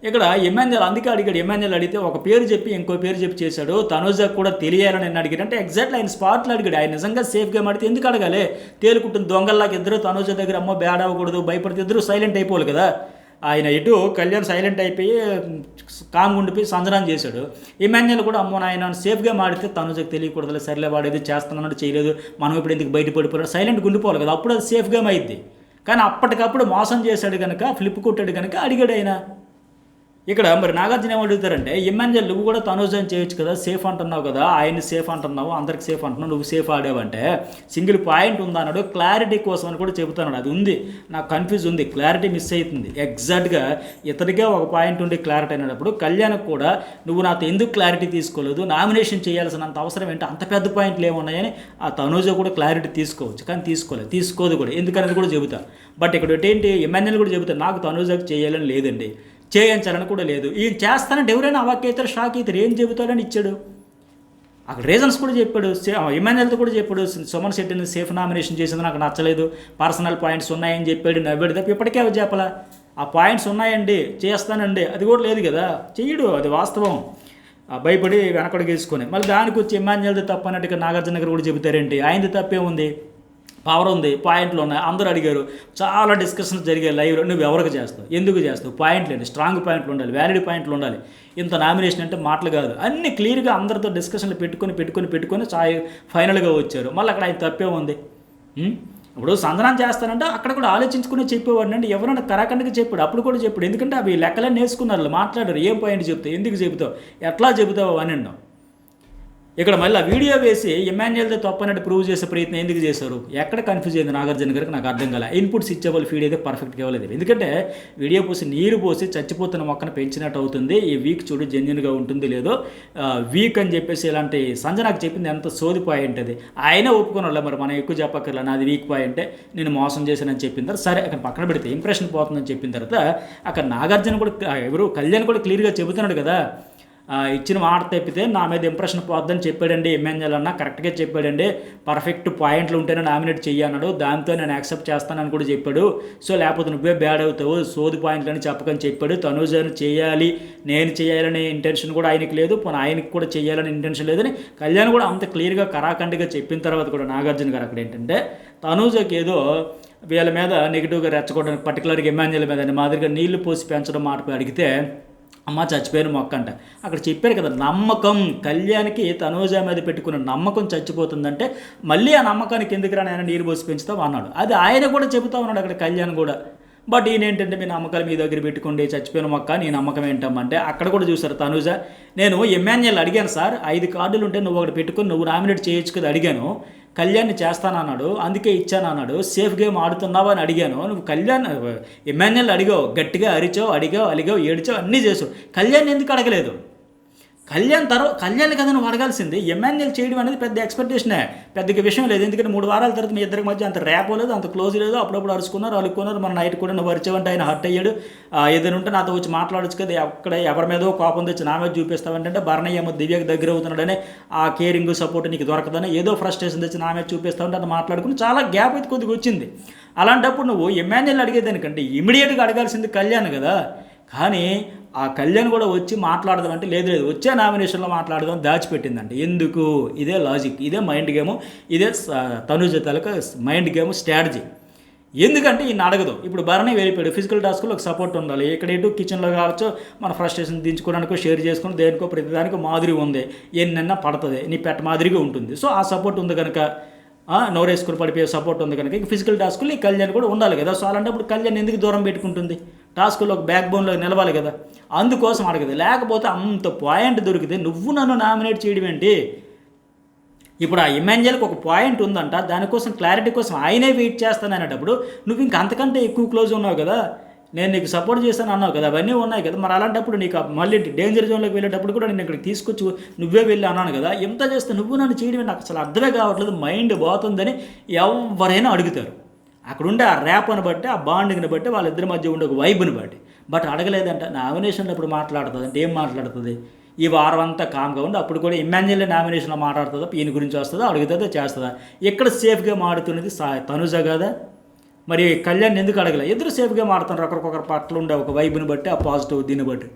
ఇక్కడ ఎమ్మెల్యేలు అందుకే అడిగాడు. ఎమ్మెల్యేలు అడిగితే ఒక పేరు చెప్పి ఇంకో పేరు చెప్పి చేశాడు. తనూజకు కూడా తెలియాలని నేను అడిగాడు అంటే ఎగ్జాక్ట్లీ ఆయన స్పాట్లో అడిగాడు. ఆయన నిజంగా సేఫ్గా అడిగితే ఎందుకు అడగాలి? తేలుకుంటుంది దొంగల్లాగా ఇద్దరు తనూజ దగ్గర అమ్మో బ్యాడ్ అవ్వకూడదు, భయపడితే ఇద్దరు సైలెంట్ అయిపోవాలి కదా. ఆయన ఇటు కళ్యాణ్ సైలెంట్ అయిపోయి కామ్గా ఉండిపోయి సంజనం చేశాడు. ఎమ్మెల్యేలు కూడా అమ్మో నాయన సేఫ్గా ఆడితే తనూజకు తెలియకూడదు, సరిలే వాడు ఏదో చేస్తున్నాడు చేయలేదు, మనం ఇప్పుడు ఎందుకు బయటపడిపోయాడు, సైలెంట్గా ఉండిపోవాలి కదా, అప్పుడు అది సేఫ్ గేమ్ అయింది. కానీ అప్పటికప్పుడు మోసం చేశాడు కనుక, ఫ్లిప్ కొట్టాడు కనుక అడిగాడు ఆయన. ఇక్కడ మరి నాగార్జున ఏమడుగుతారంటే, ఎమ్మెల్యే నువ్వు కూడా తనూజన్ చేయొచ్చు కదా, సేఫ్ అంటున్నావు కదా, ఆయన్ని సేఫ్ అంటున్నావు, అందరికి సేఫ్ అంటున్నావు, నువ్వు సేఫ్ ఆడావంటే సింగిల్ పాయింట్ ఉందా అన్నాడు. క్లారిటీ కోసం అని కూడా చెబుతున్నాడు. అది ఉంది, నాకు కన్ఫ్యూజ్ ఉంది, క్లారిటీ మిస్ అవుతుంది. ఎగ్జాక్ట్గా ఇతనికే ఒక పాయింట్ ఉండి క్లారిటీ అయినప్పుడు కళ్యాణ్కి కూడా నువ్వు నాతో ఎందుకు క్లారిటీ తీసుకోలేదు, నామినేషన్ చేయాల్సినంత అవసరం ఏంటి, అంత పెద్ద పాయింట్లు ఏమున్నాయని ఆ తనూజ కూడా క్లారిటీ తీసుకోవచ్చు, కానీ తీసుకోదు కూడా, ఎందుకనేది కూడా చెబుతా. బట్ ఇక్కడ ఏంటి ఎమ్మెల్యేలు కూడా చెబుతారు, నాకు తనూజకు చేయాలని లేదండి, చేయించాలని కూడా లేదు. ఈయన చేస్తానంటే ఎవరైనా అవాక్ అవుతారు, షాక్ అవుతారు, ఏం చెబుతాడని ఇచ్చాడు. అక్కడ రీజన్స్ కూడా చెప్పాడు, ఇమాన్యుయల్తో కూడా చెప్పాడు, సుమన్ శెట్టిని సేఫ్ నామినేషన్ చేసింది నాకు నచ్చలేదు, పర్సనల్ పాయింట్స్ ఉన్నాయని చెప్పాడు, నవ్వాడు తప్ప ఇప్పటికే అవి చెప్పాలా. ఆ పాయింట్స్ ఉన్నాయండి చేస్తానండి అది కూడా లేదు కదా, చెయ్యడు, అది వాస్తవం. భయపడి వెనకడుగు వేసుకొని మళ్ళీ దానికి వచ్చి ఇమాన్యుయల్ది తప్పు అన్నట్టుగా నాగార్జున గారు కూడా చెబుతారేంటి, ఆయనది తప్పే ఉంది, పవర్ ఉంది, పాయింట్లు ఉన్నాయి, అందరూ అడిగారు, చాలా డిస్కషన్స్ జరిగాయి లైవ్లో. నువ్వు ఎవరికి చేస్తావు, ఎందుకు చేస్తావు, పాయింట్లు ఏంటి, స్ట్రాంగ్ పాయింట్లు ఉండాలి, వ్యాలిడ్ పాయింట్లు ఉండాలి, ఇంత నామినేషన్ అంటే మాటలు కాదు, అన్ని క్లియర్గా అందరితో డిస్కషన్లు పెట్టుకొని ఫైనల్గా వచ్చారు. మళ్ళీ అక్కడ ఆయన తప్పే ఉంది. ఇప్పుడు సంధానం చేస్తానంటే అక్కడ కూడా ఆలోచించుకుని చెప్పేవాడిని అంటే ఎవరైనా కరాఖండగా చెప్పాడు, అప్పుడు కూడా చెప్పాడు, ఎందుకంటే అవి లెక్కలన్నీ నేర్చుకున్నారు, మాట్లాడారు, ఏం పాయింట్ చెప్తావు, ఎందుకు చెబుతావు, ఎట్లా చెబుతావు అని అన్నాం. ఇక్కడ మళ్ళీ ఆ వీడియో వేసి ఇమాన్యుయల్తో తప్పనట్టు ప్రూవ్ చేసే ప్రయత్నం ఎందుకు చేశారు, ఎక్కడ కన్ఫ్యూజ్ అయింది నాగార్జున గారికి నాకు అర్థం కాలే. ఇన్పుట్స్ ఇచ్చేవాళ్ళు ఫీడ్ అయితే పర్ఫెక్ట్గా ఇవ్వలేదు, ఎందుకంటే వీడియో పోసి నీరు పోసి చచ్చిపోతున్న మొక్కను పెంచినట్టు అవుతుంది. ఈ వీక్ చూడు జెన్యున్గా ఉంటుంది లేదో, వీక్ అని చెప్పేసి ఇలాంటి సంజనాకు చెప్పింది ఎంత సోది పాయింట్ అది, ఆయనే ఒప్పుకున్నాడు, మరి మనం ఎక్కువ చెప్పక్కర్లా, నాది వీక్ పాయింటే, నేను మోసం చేశానని చెప్పిన తర్వాత సరే అక్కడ పక్కన పెడితే ఇంప్రెషన్ పోతుందని చెప్పిన తర్వాత అక్కడ నాగార్జున కూడా ఎవరు కళ్యాణ్ కూడా క్లియర్గా చెబుతున్నాడు కదా, ఇచ్చిన మాట తప్పితే నా మీద ఇంప్రెషన్ పోద్దని చెప్పాడండి ఇమాన్యుయల్ అన్న, కరెక్ట్గా చెప్పాడండి, పర్ఫెక్ట్ పాయింట్లు ఉంటేనే నామినేట్ చెయ్యన్నాడు, దాంతో నేను యాక్సెప్ట్ చేస్తానని కూడా చెప్పాడు, సో లేకపోతే నువ్వే బ్యాడ్ అవుతావు, సోది పాయింట్లు అని చెప్పకని చెప్పాడు. తనూజను చేయాలి, నేను చేయాలనే ఇంటెన్షన్ కూడా ఆయనకి లేదు, పోనీ ఆయనకి కూడా చేయాలని ఇంటెన్షన్ లేదని కళ్యాణ్ కూడా అంత క్లియర్గా కరాఖండిగా చెప్పిన తర్వాత కూడా నాగార్జున గారు అక్కడ ఏంటంటే తనూజకి ఏదో వీళ్ళ మీద నెగిటివ్గా రెచ్చగొట్టడానికి పర్టికులర్గా ఇమాన్యుయల్ మీద మాదిరిగా నీళ్లు పోసి పెంచడం మాట అడిగితే అమ్మ చచ్చిపోయిన మొక్క అంట. అక్కడ చెప్పారు కదా నమ్మకం, కళ్యాణ్కి తనూజ మీద పెట్టుకున్న నమ్మకం చచ్చిపోతుందంటే మళ్ళీ ఆ నమ్మకానికి ఎందుకు రాని ఆయన నీరు పోసి పెంచుతావు అన్నాడు. అది ఆయన కూడా చెబుతా ఉన్నాడు అక్కడ కళ్యాణ్ కూడా. బట్ ఈయన ఏంటంటే మీ నమ్మకాలు మీ దగ్గర పెట్టుకోండి, చచ్చిపోయిన మొక్క నీ నమ్మకం ఏంటమ్మంటే అక్కడ కూడా చూసారు తనూజ, నేను ఇమాన్యుయల్ అడిగాను సార్ 5 కార్డులు ఉంటే నువ్వు ఒకటి పెట్టుకొని నువ్వు నామినేట్ చేయొచ్చు కదా అడిగాను, కళ్యాణ్ని చేస్తానన్నాడు అందుకే ఇచ్చాను అన్నాడు, సేఫ్ గేమ్ ఆడుతున్నావా అని అడిగాను, నువ్వు ఇమాన్యుయల్ అడిగావు, గట్టిగా అడిగావు ఏడిచావు అన్నీ చేసావు, కళ్యాణ్ ఎందుకు అడగలేదు, కళ్యాణ్ కదా నువ్వు అడగాల్సింది, ఇమాన్యుయల్ చేయడం అనేది పెద్ద ఎక్స్పెక్టేషనే, పెద్దగా విషయం లేదు, ఎందుకంటే 3 వారాల తర్వాత మీ ఇద్దరికి మధ్య అంత ర్యాప్ లేదు, అంత క్లోజ్ లేదు, అప్పుడప్పుడు అలుక్కున్నారు, మన నైట్ కూడా నువ్వు అరిచావంటే ఆయన హర్ట్ అయ్యాడు, ఏదైనా ఉంటే నాతో వచ్చి మాట్లాడచ్చు కదా, అక్కడ ఎవరి మీదో కోపం తెచ్చి నా మీద చూపిస్తావంటే భరణయ్య ఏమో దివ్యకి దగ్గర అవుతున్నాడని ఆ కేరింగ్ సపోర్ట్ నీకు దొరకదని ఏదో ఫ్రస్ట్రేషన్ తెచ్చి నా మీద చూపిస్తావంటే అది మాట్లాడుకుని చాలా గ్యాప్ అయితే కొద్దిగా వచ్చింది. అలాంటప్పుడు నువ్వు ఇమాన్యుయల్ అడిగేదానికంటే ఇమీడియట్గా అడగాల్సింది కళ్యాణ్ కదా, కానీ ఆ కళ్యాణ్ కూడా వచ్చి మాట్లాడదాం అంటే లేదు వచ్చే నామినేషన్లో మాట్లాడదాం దాచిపెట్టిందంటే ఎందుకు, ఇదే లాజిక్, ఇదే మైండ్ గేము, ఇదే తనుజ తాలూకా మైండ్ గేమ్ స్ట్రాటజీ. ఎందుకంటే ఈయన అడగదు, ఇప్పుడు భరణి వెళ్ళిపోయాడు, ఫిజికల్ టాస్క్లో ఒక సపోర్ట్ ఉండాలి, ఇక్కడ ఇటు కిచెన్లో కావచ్చు మన ఫ్రస్ట్రేషన్ దించుకోవడానికో షేర్ చేసుకుని దేనికో ప్రతిదానికి మాదిరి ఉంది, ఎన్నైనా పడుతుంది, నీ పెట్ట మాదిరిగా ఉంటుంది, సో ఆ సపోర్ట్ ఉంది కనుక నోరేసుకుని పడిపోయే సపోర్ట్ ఉంది కనుక ఫిజికల్ టాస్కులు ఈ కళ్యాణ్ కూడా ఉండాలి కదా, సో అలాంటప్పుడు కళ్యాణ్ ఎందుకు దూరం పెట్టుకుంటుంది, టాస్కుల్లో ఒక బ్యాక్ బోన్లో నిలవాలి కదా, అందుకోసం అడగదు. లేకపోతే అంత పాయింట్ దొరికితే నువ్వు నన్ను నామినేట్ చేయడం ఏంటి, ఇప్పుడు ఆ ఇమాన్యుయల్కి ఒక పాయింట్ ఉందంట, దానికోసం క్లారిటీ కోసం ఆయనే వెయిట్ చేస్తాను అనేటప్పుడు నువ్వు ఇంక అంతకంటే ఎక్కువ క్లోజ్ ఉన్నావు కదా, నేను నీకు సపోర్ట్ చేస్తాను అన్నావు కదా, అవన్నీ ఉన్నాయి కదా, మరి అలాంటప్పుడు నీకు మళ్ళీ డేంజర్ జోన్లోకి వెళ్ళేటప్పుడు కూడా నేను ఇక్కడికి తీసుకొచ్చి నువ్వే వెళ్ళి అన్నాను కదా, ఎంత చేస్తే నువ్వు నన్ను చేయడమే నాకు అసలు అర్థమే కావట్లేదు, మైండ్ పోతుందని ఎవరైనా అడుగుతారు. అక్కడ ఉండే ఆ ర్యాప్ని బట్టి ఆ బాండింగ్ని బట్టి వాళ్ళిద్దరి మధ్య ఉండే ఒక వైబ్ని బట్టి. బట్ అడగలేదంట, నామినేషన్లో ఇప్పుడు మాట్లాడుతుంది అంటే ఏం మాట్లాడుతుంది, ఈ వారం అంతా కామ్గా ఉండి అప్పుడు కూడా ఇమాన్యుయల్ నామినేషన్లో మాట్లాడుతుందా, ఈయన గురించి వస్తుందా, అడుగుతుందా, చేస్తుందా, ఎక్కడ సేఫ్గా మాడుతున్నది తనుజ కదా, మరి కళ్యాణ్ ఎందుకు అడగలే, ఇద్దరు సేఫ్గా మాడుతున్నారు, ఒకరికొకరు పట్ల ఉండే ఒక వైబ్ని బట్టి ఆ పాజిటివ్ దీన్ని బట్టి.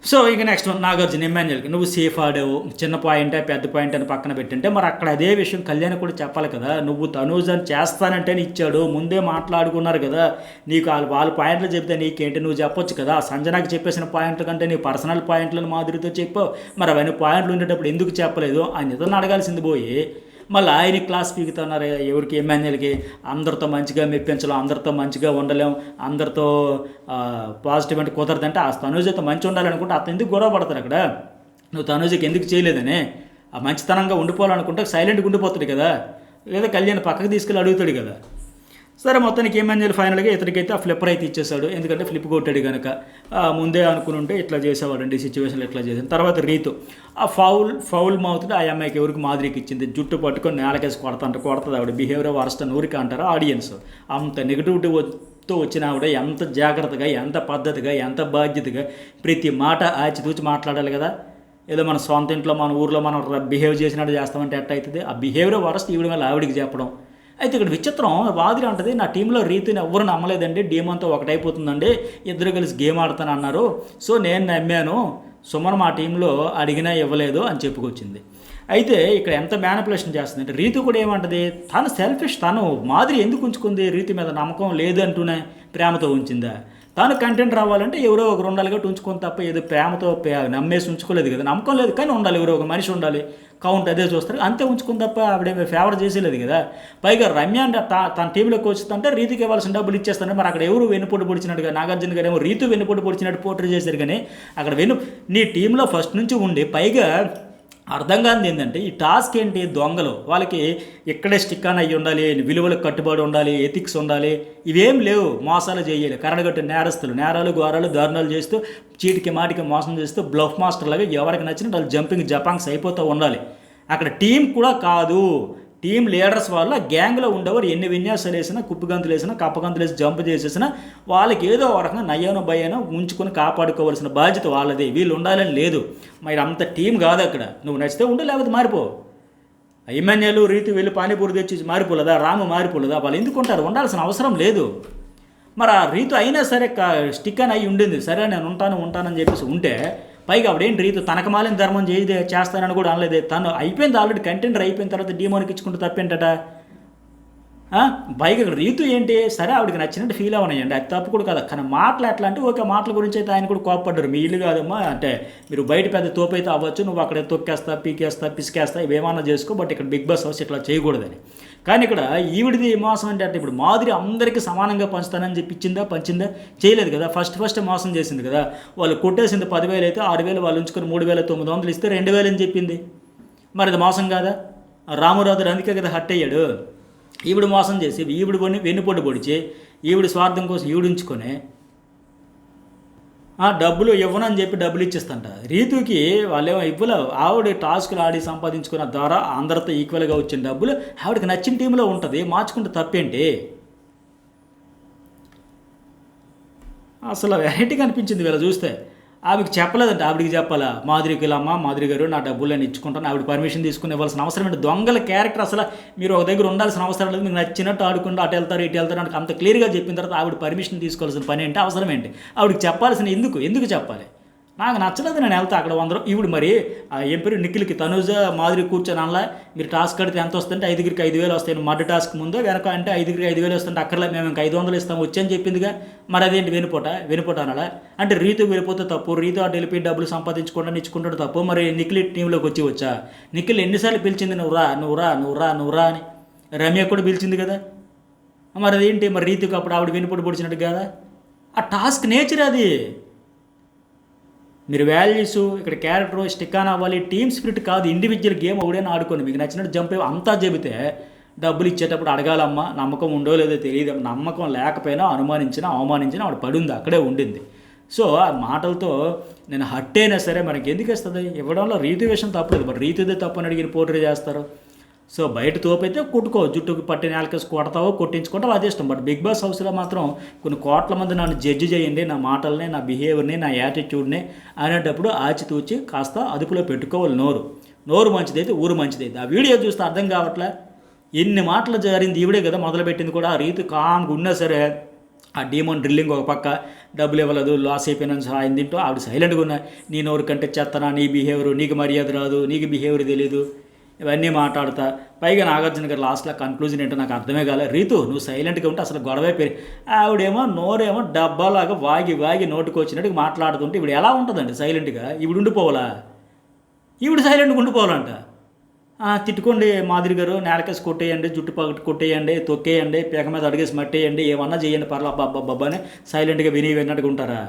సో ఇక నెక్స్ట్ నాగార్జున ఇమాన్యుయల్కి నువ్వు సేఫ్ ఆడావు, చిన్న పాయింటే పెద్ద పాయింట్ అని పక్కన పెట్టింటే మరి అక్కడ అదే విషయం కళ్యాణ్ కూడా చెప్పాలి కదా, నువ్వు తనూజని చేస్తానంటేనే ఇచ్చాడు, ముందే మాట్లాడుకున్నారు కదా, నీకు వాళ్ళ పాయింట్లు చెప్తే నీకేంటి నువ్వు చెప్పొచ్చు కదా, సంజనాకి చెప్పేసిన పాయింట్ల కంటే నీ పర్సనల్ పాయింట్లను మాదిరితో చెప్పావు, మరి అవన్నీ పాయింట్లు ఉండేటప్పుడు ఎందుకు చెప్పలేదు, ఆయన ఇతను అడగాల్సింది పోయి మళ్ళీ ఆయన క్లాస్ పీకుతున్నారు, ఎవరికి ఇమాన్యుయల్కి అందరితో మంచిగా మెప్పించలేం, అందరితో మంచిగా ఉండలేం, అందరితో పాజిటివ్ అంటే కుదరదంటే ఆ తనూజతో మంచి ఉండాలనుకుంటే అతను ఎందుకు గొడవ పడతారు అక్కడ, నువ్వు తనూజకి ఎందుకు చేయలేదని, ఆ మంచితనంగా ఉండిపోవాలనుకుంటే సైలెంట్గా ఉండిపోతాడు కదా, లేదా కళ్యాణ్ పక్కకు తీసుకెళ్ళి అడుగుతాడు కదా. సరే మొత్తానికి ఇమాన్యుయల్ ఫైనల్గా ఇతనికైతే ఆ ఫ్లిప్పర్ అయితే ఇచ్చేసాడు, ఎందుకంటే ఫ్లిప్ కొట్టాడు కనుక, ముందే అనుకుని ఉంటే ఇట్లా చేసేవాడండి సిచ్యువేషన్లో ఇట్లా చేసాను. తర్వాత రీతు ఆ ఫౌల్ మౌత్ ఆ అమ్మాయికి ఎవరికి మాదిరికి ఇచ్చింది, జుట్టు పట్టుకొని నేలకేసి కొడుతుంది ఆవిడ, బిహేవియర్ వర్స్ట్ అని ఊరికి అంటారు ఆడియన్స్, అంత నెగిటివిటీతో వచ్చిన ఆవిడ ఎంత జాగ్రత్తగా ఎంత పద్ధతిగా ఎంత బాధ్యతగా ప్రతి మాట ఆచితూచి మాట్లాడాలి కదా, ఏదో మన సొంత ఇంట్లో మన ఊర్లో మనం బిహేవ్ చేసినట్టు చేస్తామంటే ఎట్ట అవుతుంది? ఆ బిహేవియర్ వరస్ట్ ఈవిడ వల్ల ఆవిడికి చెప్పడం. అయితే ఇక్కడ విచిత్రం, వాదిరి అంటది నా టీంలో రీతిని ఎవ్వరు నమ్మలేదండి, డీమంతా ఒకటైపోతుందండి, ఇద్దరు కలిసి గేమ్ ఆడతాను అన్నారు, సో నేను నమ్మాను, సుమన్ మా టీంలో అడిగినా ఇవ్వలేదు అని చెప్పుకొచ్చింది. అయితే ఇక్కడ ఎంత మ్యానిపులేషన్ చేస్తుంది అంటే రీతు కూడా ఏమంటది, తను సెల్ఫిష్, తను మాదిరి ఎందుకు ఉంచుకుంది, రీతి మీద నమ్మకం లేదు అంటూనే ప్రేమతో ఉంచిందా? తాను కంటెంట్ రావాలంటే ఎవరో ఒకరు ఉండాలి కాబట్టి ఉంచుకొని తప్ప ఏదో ప్రేమతో నమ్మేసి ఉంచుకోలేదు కదా. నమ్మకం లేదు కానీ ఉండాలి, ఎవరో ఒక మనిషి ఉండాలి, కౌంట్ అదే చూస్తారు అంతే, ఉంచుకుని తప్ప ఆవిడేమి ఫేవర్ చేసేలేదు కదా. పైగా రమ్య అంటే తన టీంలోకి వచ్చిందంటే రీతికి ఇవ్వాల్సిన డబ్బులు ఇచ్చేస్తాను. మరి అక్కడ ఎవరు వెన్నుపోటు పొడిచినట్టుగా నాగార్జున గారు ఏమో రీతు వెన్నుపోటు పొడిచినట్టు పోర్ట్రే చేశారు. కానీ అక్కడ నీ టీంలో ఫస్ట్ నుంచి ఉండి పైగా అర్థం కానిది ఏంటంటే ఈ టాస్క్ ఏంటి, దొంగలు వాళ్ళకి ఇక్కడే స్టిక్ ఆన్ అయ్యి ఉండాలి, విలువలకు కట్టుబడి ఉండాలి, ఎథిక్స్ ఉండాలి, ఇవేం లేవు, మోసాలు చేయాలి, కరడగట్టు నేరస్తులు, నేరాలు ఘోరాలు దారుణాలు చేస్తూ చీటికి మాటికి మోసం చేస్తూ బ్లఫ్ మాస్టర్ లాగా ఎవరికి నచ్చినట్టు వాళ్ళు జంపింగ్ జపాంగ్స్ అయిపోతూ ఉండాలి. అక్కడ టీం కూడా కాదు, టీం లీడర్స్ వల్ల గ్యాంగ్లో ఉండేవారు ఎన్ని విన్యాసాలు వేసినా, కుప్పిగంతులు వేసినా, కప్పగంతులు వేసి జంప్ చేసేసినా వాళ్ళకి ఏదో ఒక రకంగా నయ్యానో భయానో ఉంచుకొని కాపాడుకోవాల్సిన బాధ్యత వాళ్ళది, వీళ్ళు ఉండాలని లేదు. మరి అంత టీం కాదు అక్కడ, నువ్వు నచ్చితే ఉండు లేకపోతే మారిపో. అభిమన్యాలు రీతి వెళ్ళి పానీపూరి తెచ్చి మారిపోలేదా, రాము మారిపోలేదా, వాళ్ళు ఎందుకు ఉంటారు, ఉండాల్సిన అవసరం లేదు. మరి ఆ రీతు అయినా సరే స్టిక్ అని అయి ఉండింది, సరే నేను ఉంటానని చెప్పేసి ఉంటే పైగా ఆవిడేంటి రీతు తనకు మాలిన ధర్మం చేస్తానని కూడా అనలేదే. తను అయిపోయింది ఆల్రెడీ, కంటెంటర్ అయిపోయిన తర్వాత డీమోనికి ఇచ్చుకుంటూ తప్పేంటట. పైగా ఇక్కడ రీతు ఏంటి, సరే ఆవిడకి నచ్చినట్టు ఫీల్ అవనాయండి, అది తప్పు కూడా కదా. కానీ మాటలు ఎట్లా అంటే ఓకే, మాటల గురించి అయితే ఆయన కూడా కోప్పడ్డారు, మీ ఇల్లు కాదమ్మా, అంటే మీరు బయట పెద్ద తోపైతే అవ్వచ్చు, నువ్వు అక్కడ తొక్కేస్తా పీకేస్తా పిసికేస్తా ఇవేమన్నా చేసుకో, బట్ ఇక్కడ బిగ్ బాస్ హౌస్ ఇట్లా చేయకూడదని. కానీ ఇక్కడ ఈవిడిది మోసం అంటే ఇప్పుడు మాదిరి అందరికీ సమానంగా పంచుతానని చెప్పి పంచిందా, చేయలేదు కదా. ఫస్ట్ మోసం చేసింది కదా. వాళ్ళు కొట్టేసింది 10,000 అయితే 6,000 వాళ్ళు ఉంచుకొని 3,900 ఇస్తే 2,000 అని చెప్పింది. మరి అది మోసం కాదా? రామురాజు అందుకే కదా హట్ అయ్యాడు. ఈవిడ మోసం చేసి ఈవిడ వెన్నుపోటు పొడిచి ఈవిడ స్వార్థం కోసం ఈవిడ ఉంచుకొని డబ్బులు ఇవ్వనని చెప్పి డబ్బులు ఇచ్చేస్తంట. రీతుకి వాళ్ళేమో ఇవ్వలేవు, ఆవిడ టాస్కులు ఆడి సంపాదించుకున్న ద్వారా అందరితో ఈక్వల్గా వచ్చిన డబ్బులు ఆవిడకి నచ్చిన టీంలో ఉంటుంది, మార్చుకుంటే తప్పేంటి? అసలు వెరైటీగా అనిపించింది వీళ్ళ చూస్తే. ఆవిడకి చెప్పలేదంటే ఆవిడికి చెప్పాలా, మాదిరికి వెళ్ళమ్మా మాదిరి గారు నా డబ్బులు నేను ఇచ్చుకుంటాను, ఆవిడ పర్మిషన్ తీసుకుని ఇవ్వాల్సిన అవసరం ఏంటి? దొంగల క్యారెక్టర్ అసలు మీరు ఒక దగ్గర ఉండాల్సిన అవసరం లేదు, మీకు నచ్చినట్టు ఆడుకుంటూ అటు వెళ్తారు ఇటు వెళ్తారు అంటే అంత క్లియర్గా చెప్పిన తర్వాత ఆవిడ పర్మిషన్ తీసుకోవాల్సిన పని ఏంటి, అవసరం ఏంటి? ఆవిడకి చెప్పాల్సిన ఎందుకు చెప్పాలి? నాకు నచ్చలేదు, నేను వెళ్తా అక్కడ 100. ఈవిడ మరి ఏం పేరు నిఖిల్కి తనుజ మాదిరి కూర్చొని అనలా, మీరు టాస్క్ కడితే ఎంత వస్తుంటే 5,000కి 5,000 వస్తాయి, మడ్డ టాస్క్ ముందు వెనక అంటే 5,000కి 5,000 వస్తుంటే అక్కర్లే మేము ఇంకా 500 ఇస్తాము వచ్చని చెప్పిందిగా. మరి అదేంటి వెనుపోట అనలా? అంటే రీతు వెళ్ళిపోతే తప్పు, రీతు అటు వెళ్ళిపోయి డబ్బులు సంపాదించుకుంటాను ఇచ్చుకుంటాడు తప్పు. మరి నిఖిల్ టీంలోకి వచ్చా? నిఖిల్ ఎన్నిసార్లు పిలిచింది నువ్వు రా అని? రమ్య కూడా పిలిచింది కదా. మరి అదేంటి మరి రీతుకి అప్పుడు ఆవిడ వెనుపోటు పొడిచినట్టు కదా. ఆ టాస్క్ నేచర్ అది. మీరు వాల్యూస్ ఇక్కడ క్యారెక్టర్ స్టిక్ ఆన్ అవ్వాలి, టీమ్ స్పిరిట్ కాదు, ఇండివిజువల్ గేమ్ ఒకడైనా ఆడుకోండి, మీకు నచ్చినట్టు జంప్ అంతా చెబితే డబ్బులు ఇచ్చేటప్పుడు అడగాలమ్మా, నమ్మకం ఉండో లేదో తెలియదు, నమ్మకం లేకపోయినా అవమానించినా ఆవిడ పడింది అక్కడే ఉండింది. సో ఆ మాటలతో నేను హట్ అయినా సరే మనకి ఎందుకు ఇస్తుంది, ఇవ్వడంలో రీతు విషయం తప్పలేదు, బట్ రీతుదే తప్పు అని అడిగిన పోర్ట్రే చేస్తారు. సో బయట తోపైతే కొట్టుకో, జుట్టుకు పట్టిన నేలకేసి కొడతావో కొట్టించుకుంటావో అది ఇష్టం. బట్ బిగ్ బాస్ హౌస్లో మాత్రం కొన్ని కోట్ల మంది నన్ను జడ్జి చేయండి, నా మాటల్ని నా బిహేవియర్ని నా యాటిట్యూడ్ని అనేటప్పుడు ఆచితూచి కాస్త అదుపులో పెట్టుకోవాలి. నోరు మంచిదైతే ఊరు మంచిదైతే. ఆ వీడియో చూస్తే అర్థం కావట్లే, ఎన్ని మాటలు జరిగింది ఈవిడే కదా మొదలుపెట్టింది కూడా. ఆ రీతి కామ్గా ఉన్నా సరే ఆ డీమోన్ డ్రిల్లింగ్ ఒక పక్క, డబ్బులు ఇవ్వలేదు లాస్ అయిపోయినా ఆయన తింటూ ఆవిడ సైలెంట్గా ఉన్నా, నీ నోరు కంటే చెత్తనా, నీ బిహేవియర్, నీకు మర్యాద రాదు, నీకు బిహేవియర్ తెలీదు, ఇవన్నీ మాట్లాడతా. పైగా నాగార్జున గారు లాస్ట్లో కన్క్లూజన్ ఏంటో నాకు అర్థమే కాలే, రీతు నువ్వు సైలెంట్గా ఉంటే అసలు గొడవే ఆవిడేమో నోరేమో డబ్బాలాగా వాగి నోటుకు వచ్చినట్టు మాట్లాడుతుంటే ఇప్పుడు ఎలా ఉంటుందండి సైలెంట్గా? ఈవిడ ఉండిపోవాలా? ఈవిడ సైలెంట్గా ఉండిపోవాలంట. తిట్టుకోండి మాదిరి గారు, నేలకేసి కొట్టేయండి, జుట్టు పగటి కొట్టేయండి, తొక్కేయండి, పేక మీద అడిగేసి మట్టేయండి, ఏమన్నా చేయండి పర్లా బాబాని సైలెంట్గా విన్నట్టుగా ఉంటారా?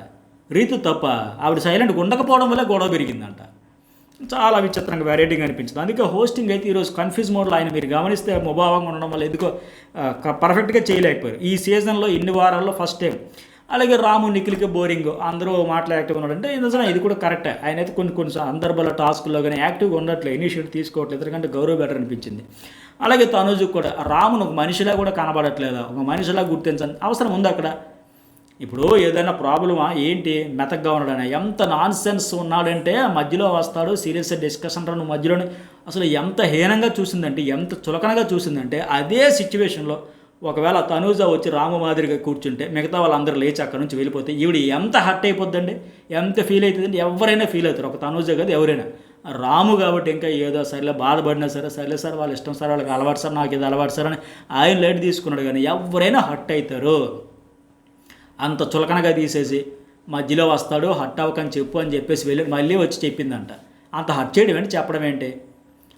రీతు తప్ప, ఆవిడ సైలెంట్గా ఉండకపోవడం వల్ల గొడవ పెరిగిందంట. చాలా విచిత్రంగా వెరైటీగా అనిపించింది. అందుకే హోస్టింగ్ అయితే ఈరోజు కన్ఫ్యూజ్ మోడ్లో ఆయన మీరు గమనిస్తే ముభావంగా ఉండడం వల్ల ఎందుకో పర్ఫెక్ట్గా చేయలేకపోయారు ఈ సీజన్లో. ఇన్ని వారాల్లో ఫస్ట్ టైం. అలాగే రాము నిఖిల్కి బోరింగ్, అందరూ మాటలు యాక్టివ్గా ఉన్నాడంటే నిజంగా ఇది కూడా కరెక్టే. ఆయన అయితే కొన్ని సందర్భాల్లో టాస్కుల్లో కానీ యాక్టివ్గా ఉండట్లేదు, ఇనిషియేటివ్ తీసుకోవట్లేదు, ఎందుకంటే గౌరవ బెటర్ అనిపించింది. అలాగే తనుజుకు కూడా రామును ఒక మనిషిలా కూడా కనబడట్లేదు, ఒక మనిషిలా గుర్తించండి అవసరం ఉంది అక్కడ. ఇప్పుడు ఏదైనా ప్రాబ్లమా ఏంటి మెతగ్గా ఉన్నాడని ఎంత నాన్ సెన్స్ ఉన్నాడంటే మధ్యలో వస్తాడు సీరియస్ డిస్కషన్ నువ్వు మధ్యలోనే అసలు ఎంత హీనంగా చూసిందంటే ఎంత చులకనగా చూసిందంటే అదే సిచ్యువేషన్లో ఒకవేళ తనూజ వచ్చి రాము మాదిరిగా కూర్చుంటే మిగతా వాళ్ళందరూ లేచి అక్కడ నుంచి వెళ్ళిపోతే ఈవిడ ఎంత హర్ట్ అయిపోద్దండి, ఎంత ఫీల్ అవుతుందండి, ఎవరైనా ఫీల్ అవుతారు, ఒక తనూజ కాదు ఎవరైనా. రాము కాబట్టి ఇంకా ఏదో సరేలే బాధపడినా సరే సరేలే సార్ వాళ్ళ ఇష్టం సార్ వాళ్ళకి అలవాటు సార్ నాకు ఇది అలవాటు సార్ అని ఆయన లైట్ తీసుకున్నాడు, కానీ ఎవరైనా హర్ట్ అవుతారు. అంత చులకనగా తీసేసి మధ్యలో వస్తాడు హర్ట్ అవ్వకని చెప్పు అని చెప్పేసి వెళ్ళి మళ్ళీ వచ్చి చెప్పిందంట. అంత హర్ట్ చేయడం ఏంటి, చెప్పడం ఏంటి?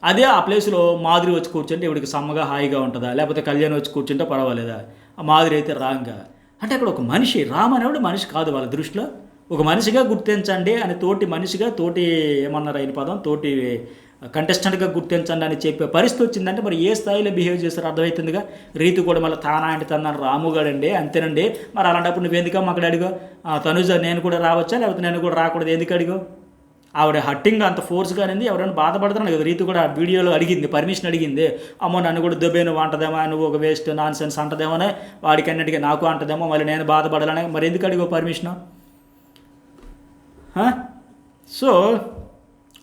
అదే ఆ ప్లేస్లో మాధురి వచ్చి కూర్చుంటే ఇవిడికి సమ్మగా హాయిగా ఉంటుందా, లేకపోతే కళ్యాణ్ వచ్చి కూర్చుంటే పర్వాలేదా? ఆ మాధురి అయితే రాంగా అంటే అక్కడ ఒక మనిషి, రామ్ అనేవాడు మనిషి కాదు వాళ్ళ దృష్టిలో. ఒక మనిషిగా గుర్తించండి అని తోటి మనిషిగా తోటి ఏమన్నారు అయిన పదం తోటి కంటెస్టెంట్గా గుర్తించండి అని చెప్పే పరిస్థితి వచ్చిందంటే మరి ఏ స్థాయిలో బిహేవ్ చేస్తారో అర్థమవుతుందిగా. రీతి కూడా మళ్ళీ తానా అంటే తన్నాను రాముగాడండి అంతేనండి. మరి అలాంటప్పుడు నువ్వు ఎందుకమ్మా అక్కడ అడిగో తనుజ నేను కూడా రావచ్చా లేకపోతే నేను కూడా రాకూడదు ఎందుకు అడిగో? ఆవిడ హట్టింగ్ అంత ఫోర్స్గా అనేది ఎవరైనా బాధపడుతున్నాను కదా. రీతి కూడా వీడియోలో అడిగింది, పర్మిషన్ అడిగింది. అమ్మో నన్ను కూడా దుబ్బే నువ్వు అంటదేమో, నువ్వు ఒక వేస్ట్ నాన్ సెన్స్ అంటదేమోనే, వాడికి అన్నిటికీ నాకు అంటదేమో, మళ్ళీ నేను బాధపడాలని మరి ఎందుకు అడిగో పర్మిషను? సో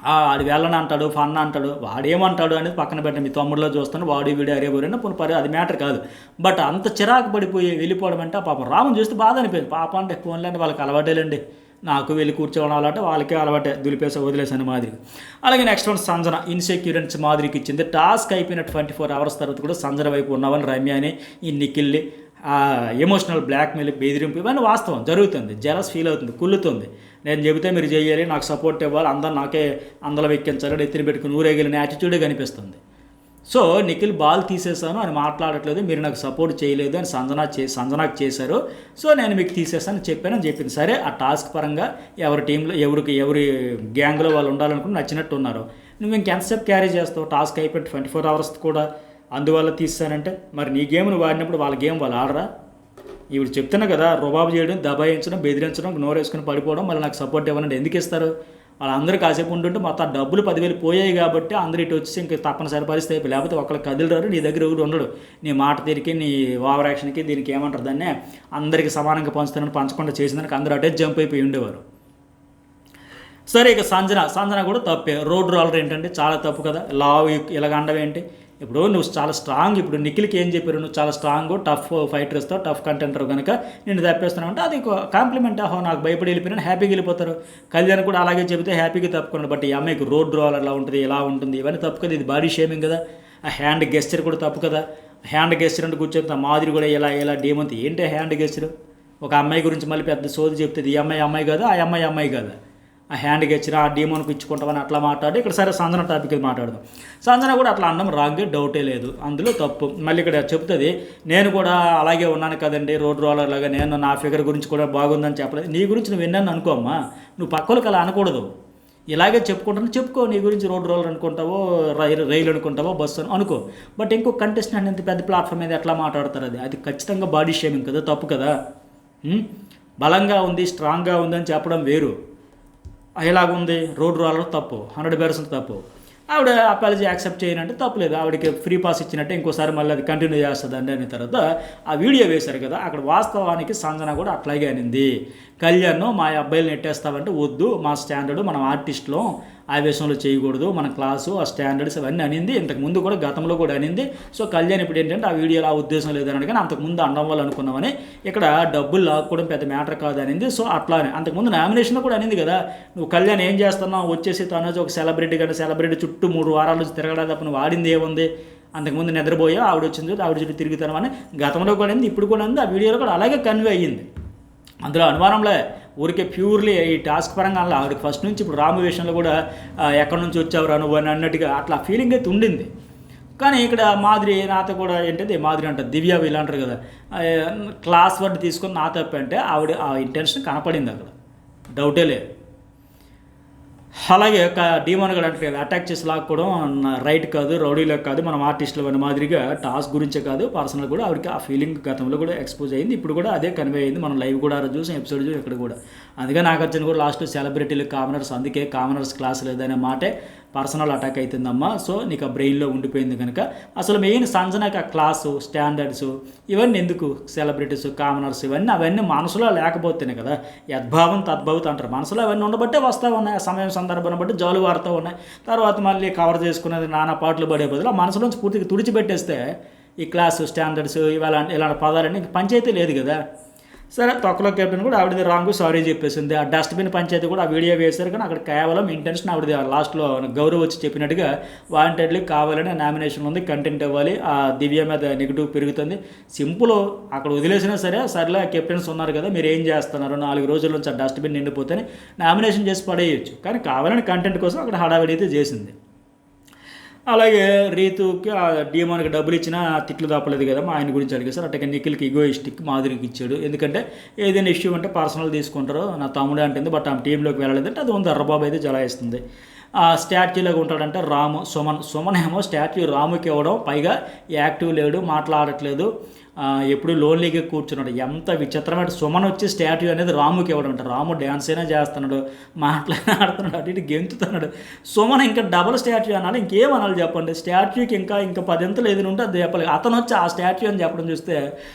వాడు వెళ్ళని అంటాడు, ఫన్ అంటాడు, వాడేమంటాడు అనేది పక్కన పెట్టండి. మీ తమ్ముడిలో చూస్తాను వాడు వీడు అరేబోరైనా పునపరి అది మ్యాటర్ కాదు. బట్ అంత చిరాకు పడిపోయి వెళ్ళిపోవడం అంటే పాపం రాముని చూస్తే బాధ అనిపోయింది. పాప అంటే ఫోన్లంటే వాళ్ళకి అలవాటేలండి, నాకు వెళ్ళి కూర్చోవడం అలవాటే, వాళ్ళకే అలవాటే, దులిపేసా వదిలేసాను మాదిరి. అలాగే నెక్స్ట్ వన్ సంజన ఇన్సెక్యూరెన్స్ మాదిరికి ఇచ్చింది. టాస్క్ అయిపోయిన 24 hours తర్వాత కూడా సంజన వైపు ఉన్నవని రమ్యని ఈ నిఖిల్ని ఎమోషనల్ బ్లాక్మెయిల్ బెదిరింపు ఇవన్నీ వాస్తవం జరుగుతుంది. జెలస్ ఫీల్ అవుతుంది, కుళ్ళుతుంది. నేను చెబితే మీరు చేయాలి, నాకు సపోర్ట్ ఇవ్వాలి, అందరూ నాకే అందరూ ఎక్కించాలి, ఎత్తిని పెట్టుకుని ఊరేగిలిన యాటిట్యూడే కనిపిస్తుంది. సో నిఖిల్ బాల్ తీసేసాను అని మాట్లాడట్లేదు, మీరు నాకు సపోర్ట్ చేయలేదు అని సంజనాకు చేశారు, సో నేను మీకు తీసేసాను చెప్పాను అని చెప్పింది. సరే ఆ టాస్క్ పరంగా ఎవరి టీంలో ఎవరి గ్యాంగ్లో వాళ్ళు ఉండాలనుకుని నచ్చినట్టు ఉన్నారు. నువ్వు ఇంకెంతసేపు క్యారీ చేస్తావు? టాస్క్ అయిపోయి 24 hours కూడా అందువల్ల తీసానంటే మరి నీ గేమ్ నువ్వు ఆడినప్పుడు వాళ్ళ గేమ్ వాళ్ళు ఆడరా? ఇప్పుడు చెప్తున్నా కదా, రుబాబు చేయడం, దబాయించడం, బెదిరించడం, నోరేసుకుని పడిపోవడం, మళ్ళీ నాకు సపోర్ట్ ఇవ్వనండి ఎందుకు ఇస్తారు? వాళ్ళందరూ కాసేపు ఉంటుంటే మొత్తం డబ్బులు 10,000 పోయాయి కాబట్టి అందరూ ఇటు వచ్చి ఇంక తప్పనిసరి పరిస్థితి అయిపోయి, లేకపోతే ఒకళ్ళు కదిలిరారు, నీ దగ్గర ఎవరు ఉండడు. నీ మాట తీరికి నీ ఓవర్ యాక్షన్కి దీనికి ఏమంటారు దాన్ని అందరికీ సమానంగా పంచుతానని పంచకుండా చేసిందానికి అందరూ అటే జంప్ అయిపోయి ఉండేవారు. సరే ఇక సంజన కూడా తప్పే. రోడ్ రోలర్ ఏంటంటే చాలా తప్పు కదా, లావ్ ఇలాగ అండవు ఏంటి? ఇప్పుడు నువ్వు చాలా స్ట్రాంగ్, ఇప్పుడు నిఖిల్కి ఏం చెప్పారు, నువ్వు చాలా స్ట్రాంగ్ టఫ్ ఫైటర్ ఇస్తావు, టఫ్ కంటెంటర్ కనుక నేను తప్పేస్తున్నావు అంటే అది కాంప్లిమెంట్. నాకు భయపడి వెళ్ళిపోయినా హ్యాపీగా వెళ్ళిపోతారు. కళ్యాణ్ కూడా అలాగే చెబితే హ్యాపీగా తప్పుకున్నాడు. బట్ ఈ అమ్మాయికి రోడ్ రోలర్ అలా ఉంటుంది, ఇలా ఉంటుంది, ఇవన్నీ తప్పు కదా. ఇది బాడీ షేమింగ్ కదా. ఆ హ్యాండ్ గెస్చర్ కూడా తప్పు కదా. హ్యాండ్ గెస్చర్ అంటే కూర్చొని మాదిరి కూడా ఇలా డేమంత ఏంటి హ్యాండ్ గెస్చర్? ఒక అమ్మాయి గురించి మళ్ళీ పెద్ద సోది చెప్తుంది, ఈ అమ్మాయి కాదా, ఆ అమ్మాయి కాదా, ఆ హ్యాండ్ గెచ్చినా ఆ డీమోన్కి ఇచ్చుకుంటామని అట్లా మాట్లాడి ఇక్కడ సరే సంజన టాపిక్ మాట్లాడదాం. సంజన కూడా అట్లా అనడం రాంగే, డౌటే లేదు, అందులో తప్పు. మళ్ళీ ఇక్కడ చెప్తుంది నేను కూడా అలాగే ఉన్నాను కదండి రోడ్ రోలర్ లాగా, నేను నా ఫిగర్ గురించి కూడా బాగుందని చెప్పలేదు. నీ గురించి నువ్వు విన్నాను అనుకోమ్మా, నువ్వు పక్కలకు అలా అనకూడదు. ఇలాగే చెప్పుకో, నీ గురించి రోడ్ రోలర్ అనుకుంటావో, రైలు అనుకుంటావో, బస్సు అనుకో. బట్ ఇంకో కంటెస్టెంట్ ఇంత పెద్ద ప్లాట్ఫామ్ మీద ఎట్లా మాట్లాడతారు? అది ఖచ్చితంగా బాడీ షేమింగ్ కదా, తప్పు కదా. బలంగా ఉంది, స్ట్రాంగ్గా ఉందని చెప్పడం వేరు, ఎలాగుంది రోడ్ రోలర్ తప్పు, 100% తప్పు. ఆవిడ అపాలజీ యాక్సెప్ట్ చేయనంటే తప్పులేదు, ఆవిడకి ఫ్రీ పాస్ ఇచ్చినట్టే ఇంకోసారి మళ్ళీ అది కంటిన్యూ చేస్తుందండి అనే తర్వాత ఆ వీడియో వేశారు కదా, అక్కడ వాస్తవానికి సంజన కూడా అట్లాగే అనింది. కళ్యాణ్ మా అబ్బాయిలు నెట్టేస్తామంటే వద్దు, మా స్టాండర్డ్ మనం ఆర్టిస్ట్లో ఆవేశంలో చేయకూడదు, మన క్లాసు ఆ స్టాండర్డ్స్ అవన్నీ అనింది. ఇంతకుముందు కూడా గతంలో కూడా అనింది. సో కళ్యాణ్ ఇప్పుడు ఏంటంటే ఆ వీడియోలో ఆ ఉద్దేశం లేదని కానీ అంతకుముందు అనడం వల్ల అనుకున్నామని, ఇక్కడ డబ్బులు లాక్కోవడం పెద్ద మ్యాటర్ కాదు అనింది. సో అట్లానే అంతకుముందు నామినేషన్లో కూడా అనింది కదా, నువ్వు కళ్యాణ్ ఏం చేస్తున్నావు వచ్చేసి తనోజు ఒక సెలబ్రిటీ కంటే సెలబ్రిటీ చుట్టూ 3 వారాల నుంచి తిరగడా తప్ప నువ్వు వాడింది ఏముంది? అంతకుముందు నిద్రపోయా ఆవిడ వచ్చింది ఆవిడ చుట్టూ తిరుగుతాను అని గతంలో కూడా అయింది, ఇప్పుడు కూడా ఉంది. ఆ వీడియోలో కూడా అలాగే కన్వే అయ్యింది, అందులో అనుమానంలే. ఊరికే ప్యూర్లీ ఈ టాస్క్ పరంగా అలా ఆవిడకి ఫస్ట్ నుంచి ఇప్పుడు రాము విషయంలో కూడా ఎక్కడి నుంచి వచ్చావు రాను అని అన్నట్టుగా అట్లా ఫీలింగ్ అయితే ఉండింది. కానీ ఇక్కడ మాదిరి నాతో కూడా ఏంటంటే మాదిరి అంటారు, దివ్య వీళ్ళు అంటారు కదా, క్లాస్ వర్డ్ తీసుకొని నా తప్ప అంటే ఆవిడ ఆ ఇంటెన్షన్ కనపడింది, అక్కడ డౌటే లేదు. అలాగే ఒక డీమోన్ కూడా అంటే అటాక్ చేసి లాక్కోవడం రైట్ కాదు, రౌడీలకు కాదు, మనం ఆర్టిస్టులు అనే మాదిరిగా టాస్క్ గురించే కాదు పర్సనల్ కూడా ఆవిడకి ఆ ఫీలింగ్ గతంలో కూడా ఎక్స్పోజ్ అయింది, ఇప్పుడు కూడా అదే కన్వే అయింది. మనం లైవ్ కూడా చూసాం, ఎపిసోడ్ చూసి ఇక్కడ కూడా. అందుకే నాగార్జున కూడా లాస్ట్ సెలబ్రిటీలు కామనర్స్, అందుకే కామనర్స్ క్లాస్ లేదనే మాటే పర్సనల్ అటాక్ అవుతుందమ్మా, సో నీకు ఆ బ్రెయిన్లో ఉండిపోయింది కనుక అసలు మెయిన్ సంజనకి ఆ క్లాసు స్టాండర్డ్స్ ఇవన్నీ ఎందుకు, సెలబ్రిటీస్ కామనర్స్ అవన్నీ మనసులో లేకపోతేనే కదా, యద్భావం తద్భవతి అంటారు. మనసులో అవన్నీ ఉండబట్టే వస్తూ ఉన్నాయి, ఆ సమయం సందర్భాన్ని బట్టి జాలు వాడుతూ ఉన్నాయి. తర్వాత మళ్ళీ కవర్ చేసుకునేది నానా పాటలు పడే బదులు ఆ మనసులోంచి పూర్తిగా తుడిచిపెట్టేస్తే ఈ క్లాసు స్టాండర్డ్స్ ఇలాంటి పదాలన్నీ పంచాయతీ లేదు కదా. సరే తొక్కలో కెప్టెన్ కూడా ఆవిడది రాంగ్ సారీ చెప్పేసింది. ఆ డస్ట్బిన్ పంచాయతీ కూడా ఆ వీడియో వేశారు, కానీ అక్కడ కేవలం ఇంటెన్షన్ ఆవిడది. లాస్ట్లో గౌరవ్ వచ్చి చెప్పినట్టుగా వాంటెడ్లీ కావాలని నామినేషన్ ఉంది, కంటెంట్ ఇవ్వాలి, ఆ దివ్య మీద నెగిటివ్ పెరుగుతుంది. సింపుల్, అక్కడ వదిలేసినా సరేలే కెప్టెన్స్ ఉన్నారు కదా మీరు ఏం చేస్తున్నారు, 4 రోజుల నుంచి ఆ డస్ట్బిన్ నిండిపోతే నామినేషన్ చేసి పడేయచ్చు. కానీ కావాలని కంటెంట్ కోసం అక్కడ హడావిడి అయితే చేసింది. అలాగే రీతుకి ఆ డీమోన్కి డబ్బులు ఇచ్చినా తిట్లు తప్పలేదు కదా, మా ఆయన గురించి అడిగేసారు. అట్టగా నిఖిల్కి ఈగోయిస్టిక్ మాధురికి ఇచ్చాడు. ఎందుకంటే ఏదైనా ఇష్యూ అంటే పర్సనల్ తీసుకుంటారో, నా తమ్ముడే అంటుంది బట్ ఆమె టీంలోకి వెళ్ళలేదంటే అది ఉంది. ఎర్రబాబు అయితే జలాయిస్తుంది. ఆ స్టాట్యూలాగా ఉంటాడంటే రాము, సుమన్ ఏమో స్టాట్యూ రాముకి ఇవ్వడం, పైగా యాక్టివ్ లేడు, మాట్లాడట్లేదు, ఎప్పుడు లోన్లీగా కూర్చున్నాడు. ఎంత విచిత్రమైన, సుమన్ వచ్చి స్టాట్యూ అనేది రాముకి ఇవ్వడం అంటే, రాము డ్యాన్స్ అయినా చేస్తున్నాడు, మాట్లాడుతున్నాడు, అటు ఇటు గెంతుతున్నాడు. సుమన్ ఇంకా డబుల్ స్టాట్యూ అనాలి, ఇంకేమనాలి చెప్పండి. స్టాట్యూకి ఇంకా 10 ఏదైనా ఉంటే అది చెప్పలేదు. అతను వచ్చి ఆ స్టాట్యూ అని చెప్పడం చూస్తే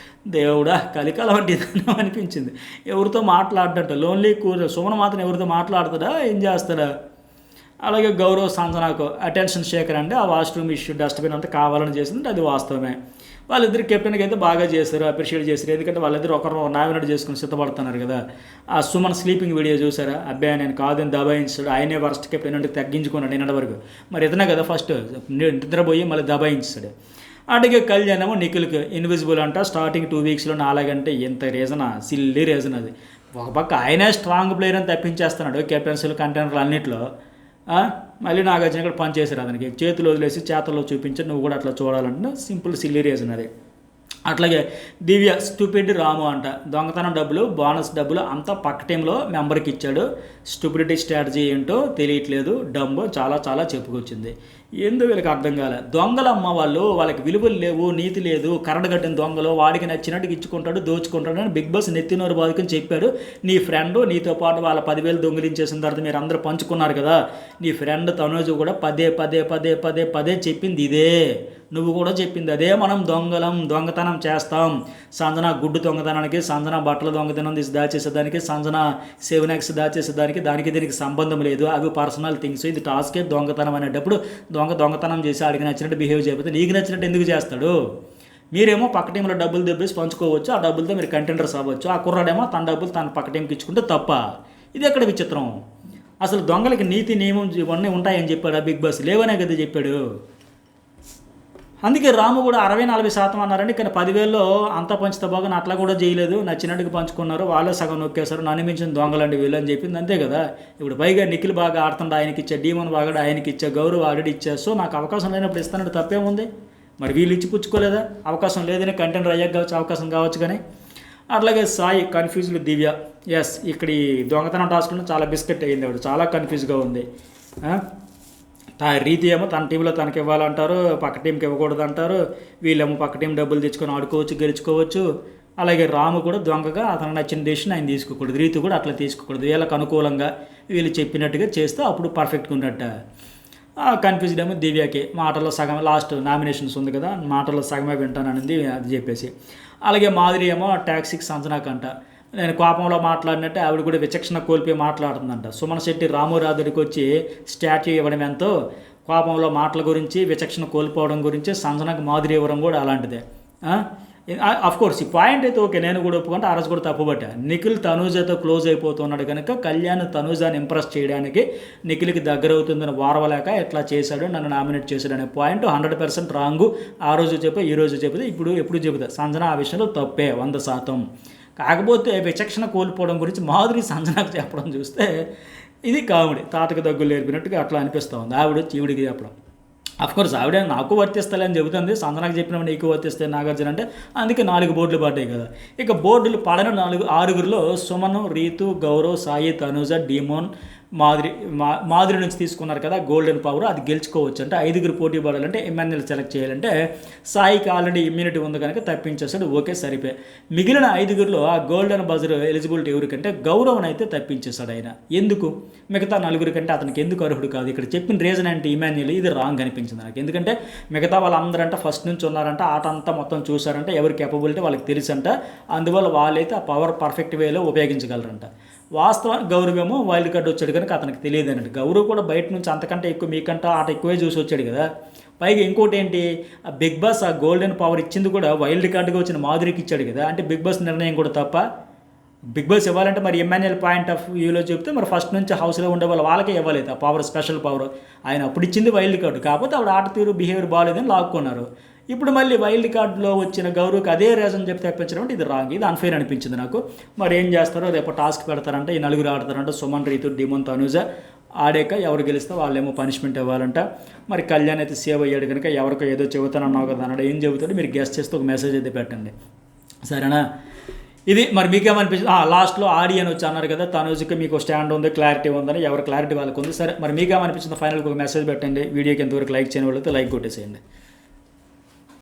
దేవుడా కలికాలం అంటే ఇదన్నా అనిపించింది. ఎవరితో మాట్లాడటంట, లోన్లీ సుమన్ మాత్రం ఎవరితో మాట్లాడుతాడా, ఏం చేస్తాడా. అలాగే గౌరవ్ సంజనాకు అటెన్షన్ షేకర్ అంటే ఆ వాష్రూమ్ ఇష్యూ డస్ట్బిన్ అంతా కావాలని చేసింది, అది వాస్తవమే. వాళ్ళిద్దరు కెప్టెన్కి అయితే బాగా చేశారు, అప్రిషియేట్ చేశారు. ఎందుకంటే వాళ్ళిద్దరు ఒకరు నామినేట్ చేసుకుని సిద్ధపడుతున్నారు కదా. ఆ సుమన్ స్లీపింగ్ వీడియో చూసారా, అబ్బాయి నేను కాదని దబాయించాడు, ఆయనే వర్స్ట్ కెప్టెన్ అంటే తగ్గించుకున్నాడు నిన్నటి వరకు. మరి ఇతనే కదా ఫస్ట్ నిద్రపోయి మళ్ళీ దబాయించాడు. అడిగే కళ్యాణ్ ఏమో నిఖిల్కి ఇన్విజిబుల్ అంట, స్టార్టింగ్ 2 వీక్స్లో 4 అంటే ఎంత రీజనా, సిల్లీ రీజన్ అది. ఒక పక్క ఆయనే స్ట్రాంగ్ ప్లేయర్ అని తప్పించేస్తున్నాడు కెప్టెన్సీలు కంటెంటర్లు అన్నింటిలో. మళ్ళీ నాగార్జున కూడా పని చేశారు అతనికి, చేతులు వదిలేసి చేతల్లో చూపించి నువ్వు కూడా అట్లా చూడాలంటే సింపుల్ సిల్లీ రీజన్ అది. అట్లాగే దివ్య స్టూపిడ్ రాము అంట, దొంగతనం డబ్బులు బోనస్ డబ్బులు అంతా పక్క టీంలో మెంబర్కి ఇచ్చాడు, స్టూపిడిటీ స్ట్రాటజీ ఏంటో తెలియట్లేదు, డంబో చాలా చెప్పుకొచ్చింది. ఏందో వీళ్ళకి అర్థం కాలే. దొంగలమ్మ వాళ్ళకి విలువలు లేవు, నీతి లేదు, కరడు కట్టిన దొంగలు, వాడికి నచ్చినట్టుగా ఇచ్చుకుంటాడు, దోచుకుంటాడు అని బిగ్ బాస్ నెత్తినోరు బాదుకుని చెప్పాడు. నీ ఫ్రెండ్ నీతో పాటు వాళ్ళ 10,000 దొంగిలించేసిన తర్వాత మీరు అందరూ పంచుకున్నారు కదా, నీ ఫ్రెండ్ తనోజు కూడా పదే చెప్పింది ఇదే, నువ్వు కూడా చెప్పింది అదే, మనం దొంగతనం చేస్తాం. సంజన గుడ్డు దొంగతనానికి, సంజన బట్టల దొంగతనం తీసి దాచేసేదానికి, సంజన 7x దాచేసేదానికి దీనికి సంబంధం లేదు, అవి పర్సనల్ థింగ్స్. ఇది టాస్కే దొంగతనం అనేటప్పుడు దొంగతనం చేసి ఆడికి నచ్చినట్టు బిహేవ్ చేయకపోతే నీకు నచ్చినట్టు ఎందుకు చేస్తాడు. మీరేమో పక్క టీంలో డబ్బులు దెబ్బేసి పంచుకోవచ్చు, ఆ డబ్బులతో మీరు కంటెంటర్స్ అవ్వచ్చు, ఆ కుర్రాడేమో తన డబ్బులు తన పక్క టీంకి ఇచ్చుకుంటే తప్ప. ఇది ఎక్కడ విచిత్రం. అసలు దొంగలకి నీతి నియమం ఇవన్నీ ఉంటాయని చెప్పాడు ఆ బిగ్ బాస్, లేవనే కదా చెప్పాడు. అందుకే రాము కూడా 60-40% అన్నారండి, కానీ 10,000లో అంతా పంచుతా బాగా అట్లా కూడా చేయలేదు, నచ్చినట్టుగా పంచుకున్నారు, వాళ్ళే సగం నొక్కేశారు, నన్ను మించిన దొంగలండి వీళ్ళు అని చెప్పింది, అంతే కదా. ఇప్పుడు పైగా నిఖిల్ బాగా ఆడుతుండే ఆయనకి ఇచ్చా, డీమన్ బాగా ఆయనకి ఇచ్చా, గౌరవ్ ఆల్రెడీ ఇచ్చా, సో నాకు అవకాశం లేనప్పుడు ఇస్తానంటే తప్పేముంది. మరి వీళ్ళు ఇచ్చి పుచ్చుకోలేదా, అవకాశం లేదని కంటెంట్ అయ్యాక కావచ్చు, అవకాశం కావచ్చు. కానీ అట్లాగే సాయి కన్ఫ్యూజ్డ్ దివ్య, ఎస్ ఇక్కడ ఈ దొంగతనం టాస్క్లో చాలా బిస్కెట్ అయ్యింది, ఆవిడ చాలా కన్ఫ్యూజ్గా ఉంది. రీతి ఏమో తన టీంలో తనకి ఇవ్వాలంటారు, పక్క టీంకి ఇవ్వకూడదు అంటారు, వీళ్ళేమో పక్క టీం డబ్బులు తెచ్చుకొని ఆడుకోవచ్చు, గెలుచుకోవచ్చు. అలాగే రాము కూడా దొంగగా అతను నచ్చిన డెసిషన్ ఆయన తీసుకోకూడదు, రీతి కూడా అట్లా తీసుకోకూడదు, వీళ్ళకి అనుకూలంగా వీళ్ళు చెప్పినట్టుగా చేస్తే అప్పుడు పర్ఫెక్ట్గా ఉన్నట్ట. కన్ఫ్యూజ్డ్ ఏమో దివ్యకి, మాటల్లో సగం లాస్ట్ నామినేషన్స్ ఉంది కదా, మాటల్లో సగమే వింటానని అది చెప్పేసి. అలాగే మాధురి ఏమో టాక్సిక్ సంజనాకంట, నేను కోపంలో మాట్లాడినట్టే ఆవిడ కూడా విచక్షణ కోల్పోయి మాట్లాడుతుందంట. సుమన్ శెట్టి రామురాధుడికి వచ్చి స్టాట్యూ ఇవ్వడం ఎంతో, కోపంలో మాటల గురించి విచక్షణ కోల్పోవడం గురించి సంజనకు మాధురి ఇవ్వడం కూడా అలాంటిదే. కోర్స్ ఈ పాయింట్ అయితే ఓకే, నేను కూడా ఒప్పుకుంటే ఆ రోజు కూడా తప్పుబట్టా. నిఖిల్ తనూజతో క్లోజ్ అయిపోతున్నాడు కనుక కళ్యాణ్ తనూజాని ఇంప్రెస్ చేయడానికి నిఖిల్కి దగ్గర అవుతుందని వారవలేక ఎట్లా చేశాడు, నన్ను నామినేట్ చేశాడు అనే పాయింట్ 100% రాంగు. ఆ రోజు చెప్పే, ఈ రోజు చెబితే, ఎప్పుడు చెబుతా సంజన ఆ విషయంలో తప్పే 100%. కాకపోతే విచక్షణ కోల్పోవడం గురించి మాధురి సంజనకు చెప్పడం చూస్తే ఇది కామెడీ, తాతకు దగ్గులు నేర్పినట్టుగా అట్లా అనిపిస్తూ ఉంది. ఆవిడ ఈవిడికి చెప్పడం. అఫ్కోర్స్ ఆవిడ నాకు వర్తిస్తాయి అని చెబుతుంది, సంజనకు చెప్పినప్పుడు నీకు వర్తిస్తాయి నాగార్జున అంటే, అందుకే 4 బోర్డులు పడ్డాయి కదా. ఇక బోర్డులు పడిన 6 సుమను, రీతు, గౌరవ్, సాయి, తనూజ, డీమోన్, మాధురి మాధురి నుంచి తీసుకున్నారు కదా గోల్డెన్ పవర్, అది గెలుచుకోవచ్చు అంటే 5గురు పోటీ పడాలంటే ఎమ్మెల్యేలు సెలెక్ట్ చేయాలంటే సాయికి ఆల్రెడీ ఇమ్యూనిటీ ఉంది కనుక తప్పించేస్తాడు, ఓకే సరిపోయి. మిగిలిన 5గురిలో ఆ గోల్డెన్ బజర్ ఎలిజిబిలిటీ ఎవరికంటే గౌరవం అయితే తప్పించేస్తాడు ఆయన. ఎందుకు? మిగతా 4గురి కంటే అతనికి ఎందుకు అర్హుడు కాదు? ఇక్కడ చెప్పిన రీజన్ అంటే ఇమాన్యుయల్ ఇది రాంగ్ అనిపించింది నాకు. ఎందుకంటే మిగతా వాళ్ళందరంటే ఫస్ట్ నుంచి ఉన్నారంట, ఆట అంతా మొత్తం చూసారంట, ఎవరి కేపబిలిటీ వాళ్ళకి తెలుసంట, అందువల్ల వాళ్ళైతే ఆ పవర్ పర్ఫెక్ట్ వేలో ఉపయోగించగలరంట. వాస్తవానికి గౌరవేమో వైల్డ్ కార్డ్ వచ్చాడు కనుక అతనికి తెలియదు అన్నట్టు. గౌరవ్ కూడా బయట నుంచి అంతకంటే ఎక్కువ మీకంటే ఆట ఎక్కువే చూసి వచ్చాడు కదా. పైగా ఇంకోటి ఏంటి, ఆ బిగ్ బాస్ ఆ గోల్డెన్ పవర్ ఇచ్చింది కూడా వైల్డ్ కార్డుగా వచ్చిన మాధురికి ఇచ్చాడు కదా. అంటే బిగ్ బాస్ నిర్ణయం కూడా తప్ప. బిగ్ బాస్ ఇవ్వాలంటే మరి ఎమ్మెన్యేల్ పాయింట్ ఆఫ్ వ్యూలో చెప్తే మరి ఫస్ట్ నుంచి హౌస్లో ఉండే వాళ్ళకే ఇవ్వలేదు ఆ పవర్, స్పెషల్ పవర్. ఆయన అప్పుడు ఇచ్చింది వైల్డ్ కార్డు, కాకపోతే ఆవిడ ఆట తీరు బిహేవియర్ బాగాలేదని లాక్కున్నారు. ఇప్పుడు మళ్ళీ వైల్డ్ కార్డులో వచ్చిన గౌరవ్కి అదే రీజన్ చెప్తే తెప్పించడం అంటే ఇది రాంగ్, ఇది అన్ఫేర్ అనిపించింది నాకు. మరి ఏం చేస్తారో రేపు టాస్క్ పెడతారంటే ఈ 4 ఆడతారంటే సుమన్, రీతు, డిమోన్, తనుజ ఆడాక ఎవరు గెలిస్తే వాళ్ళేమో పనిష్మెంట్ ఇవ్వాలంట. మరి కళ్యాణ్ అయితే సేవ్ అయ్యాడు కనుక ఎవరికో ఏదో చెబుతానన్నావు కదా అన్నాడు, ఏం చెబుతాడు మీరు గెస్ట్ చేస్తే ఒక మెసేజ్ అయితే పెట్టండి, సరేనా? ఇది మరి మీకేమనిపించింది? లాస్ట్లో ఆడి అని వచ్చి అన్నారు కదా, తనుజకి మీకు స్టాండ్ ఉంది, క్లారిటీ ఉందని, ఎవరి క్లారిటీ వాళ్ళకు ఉంది. సరే మరి మీకేమనిపించింది? ఫైనల్గా ఒక మెసేజ్ పెట్టండి. వీడియోకి ఎంతవరకు లైక్ చేయని వాళ్ళతో లైక్ కొట్టేసేయండి.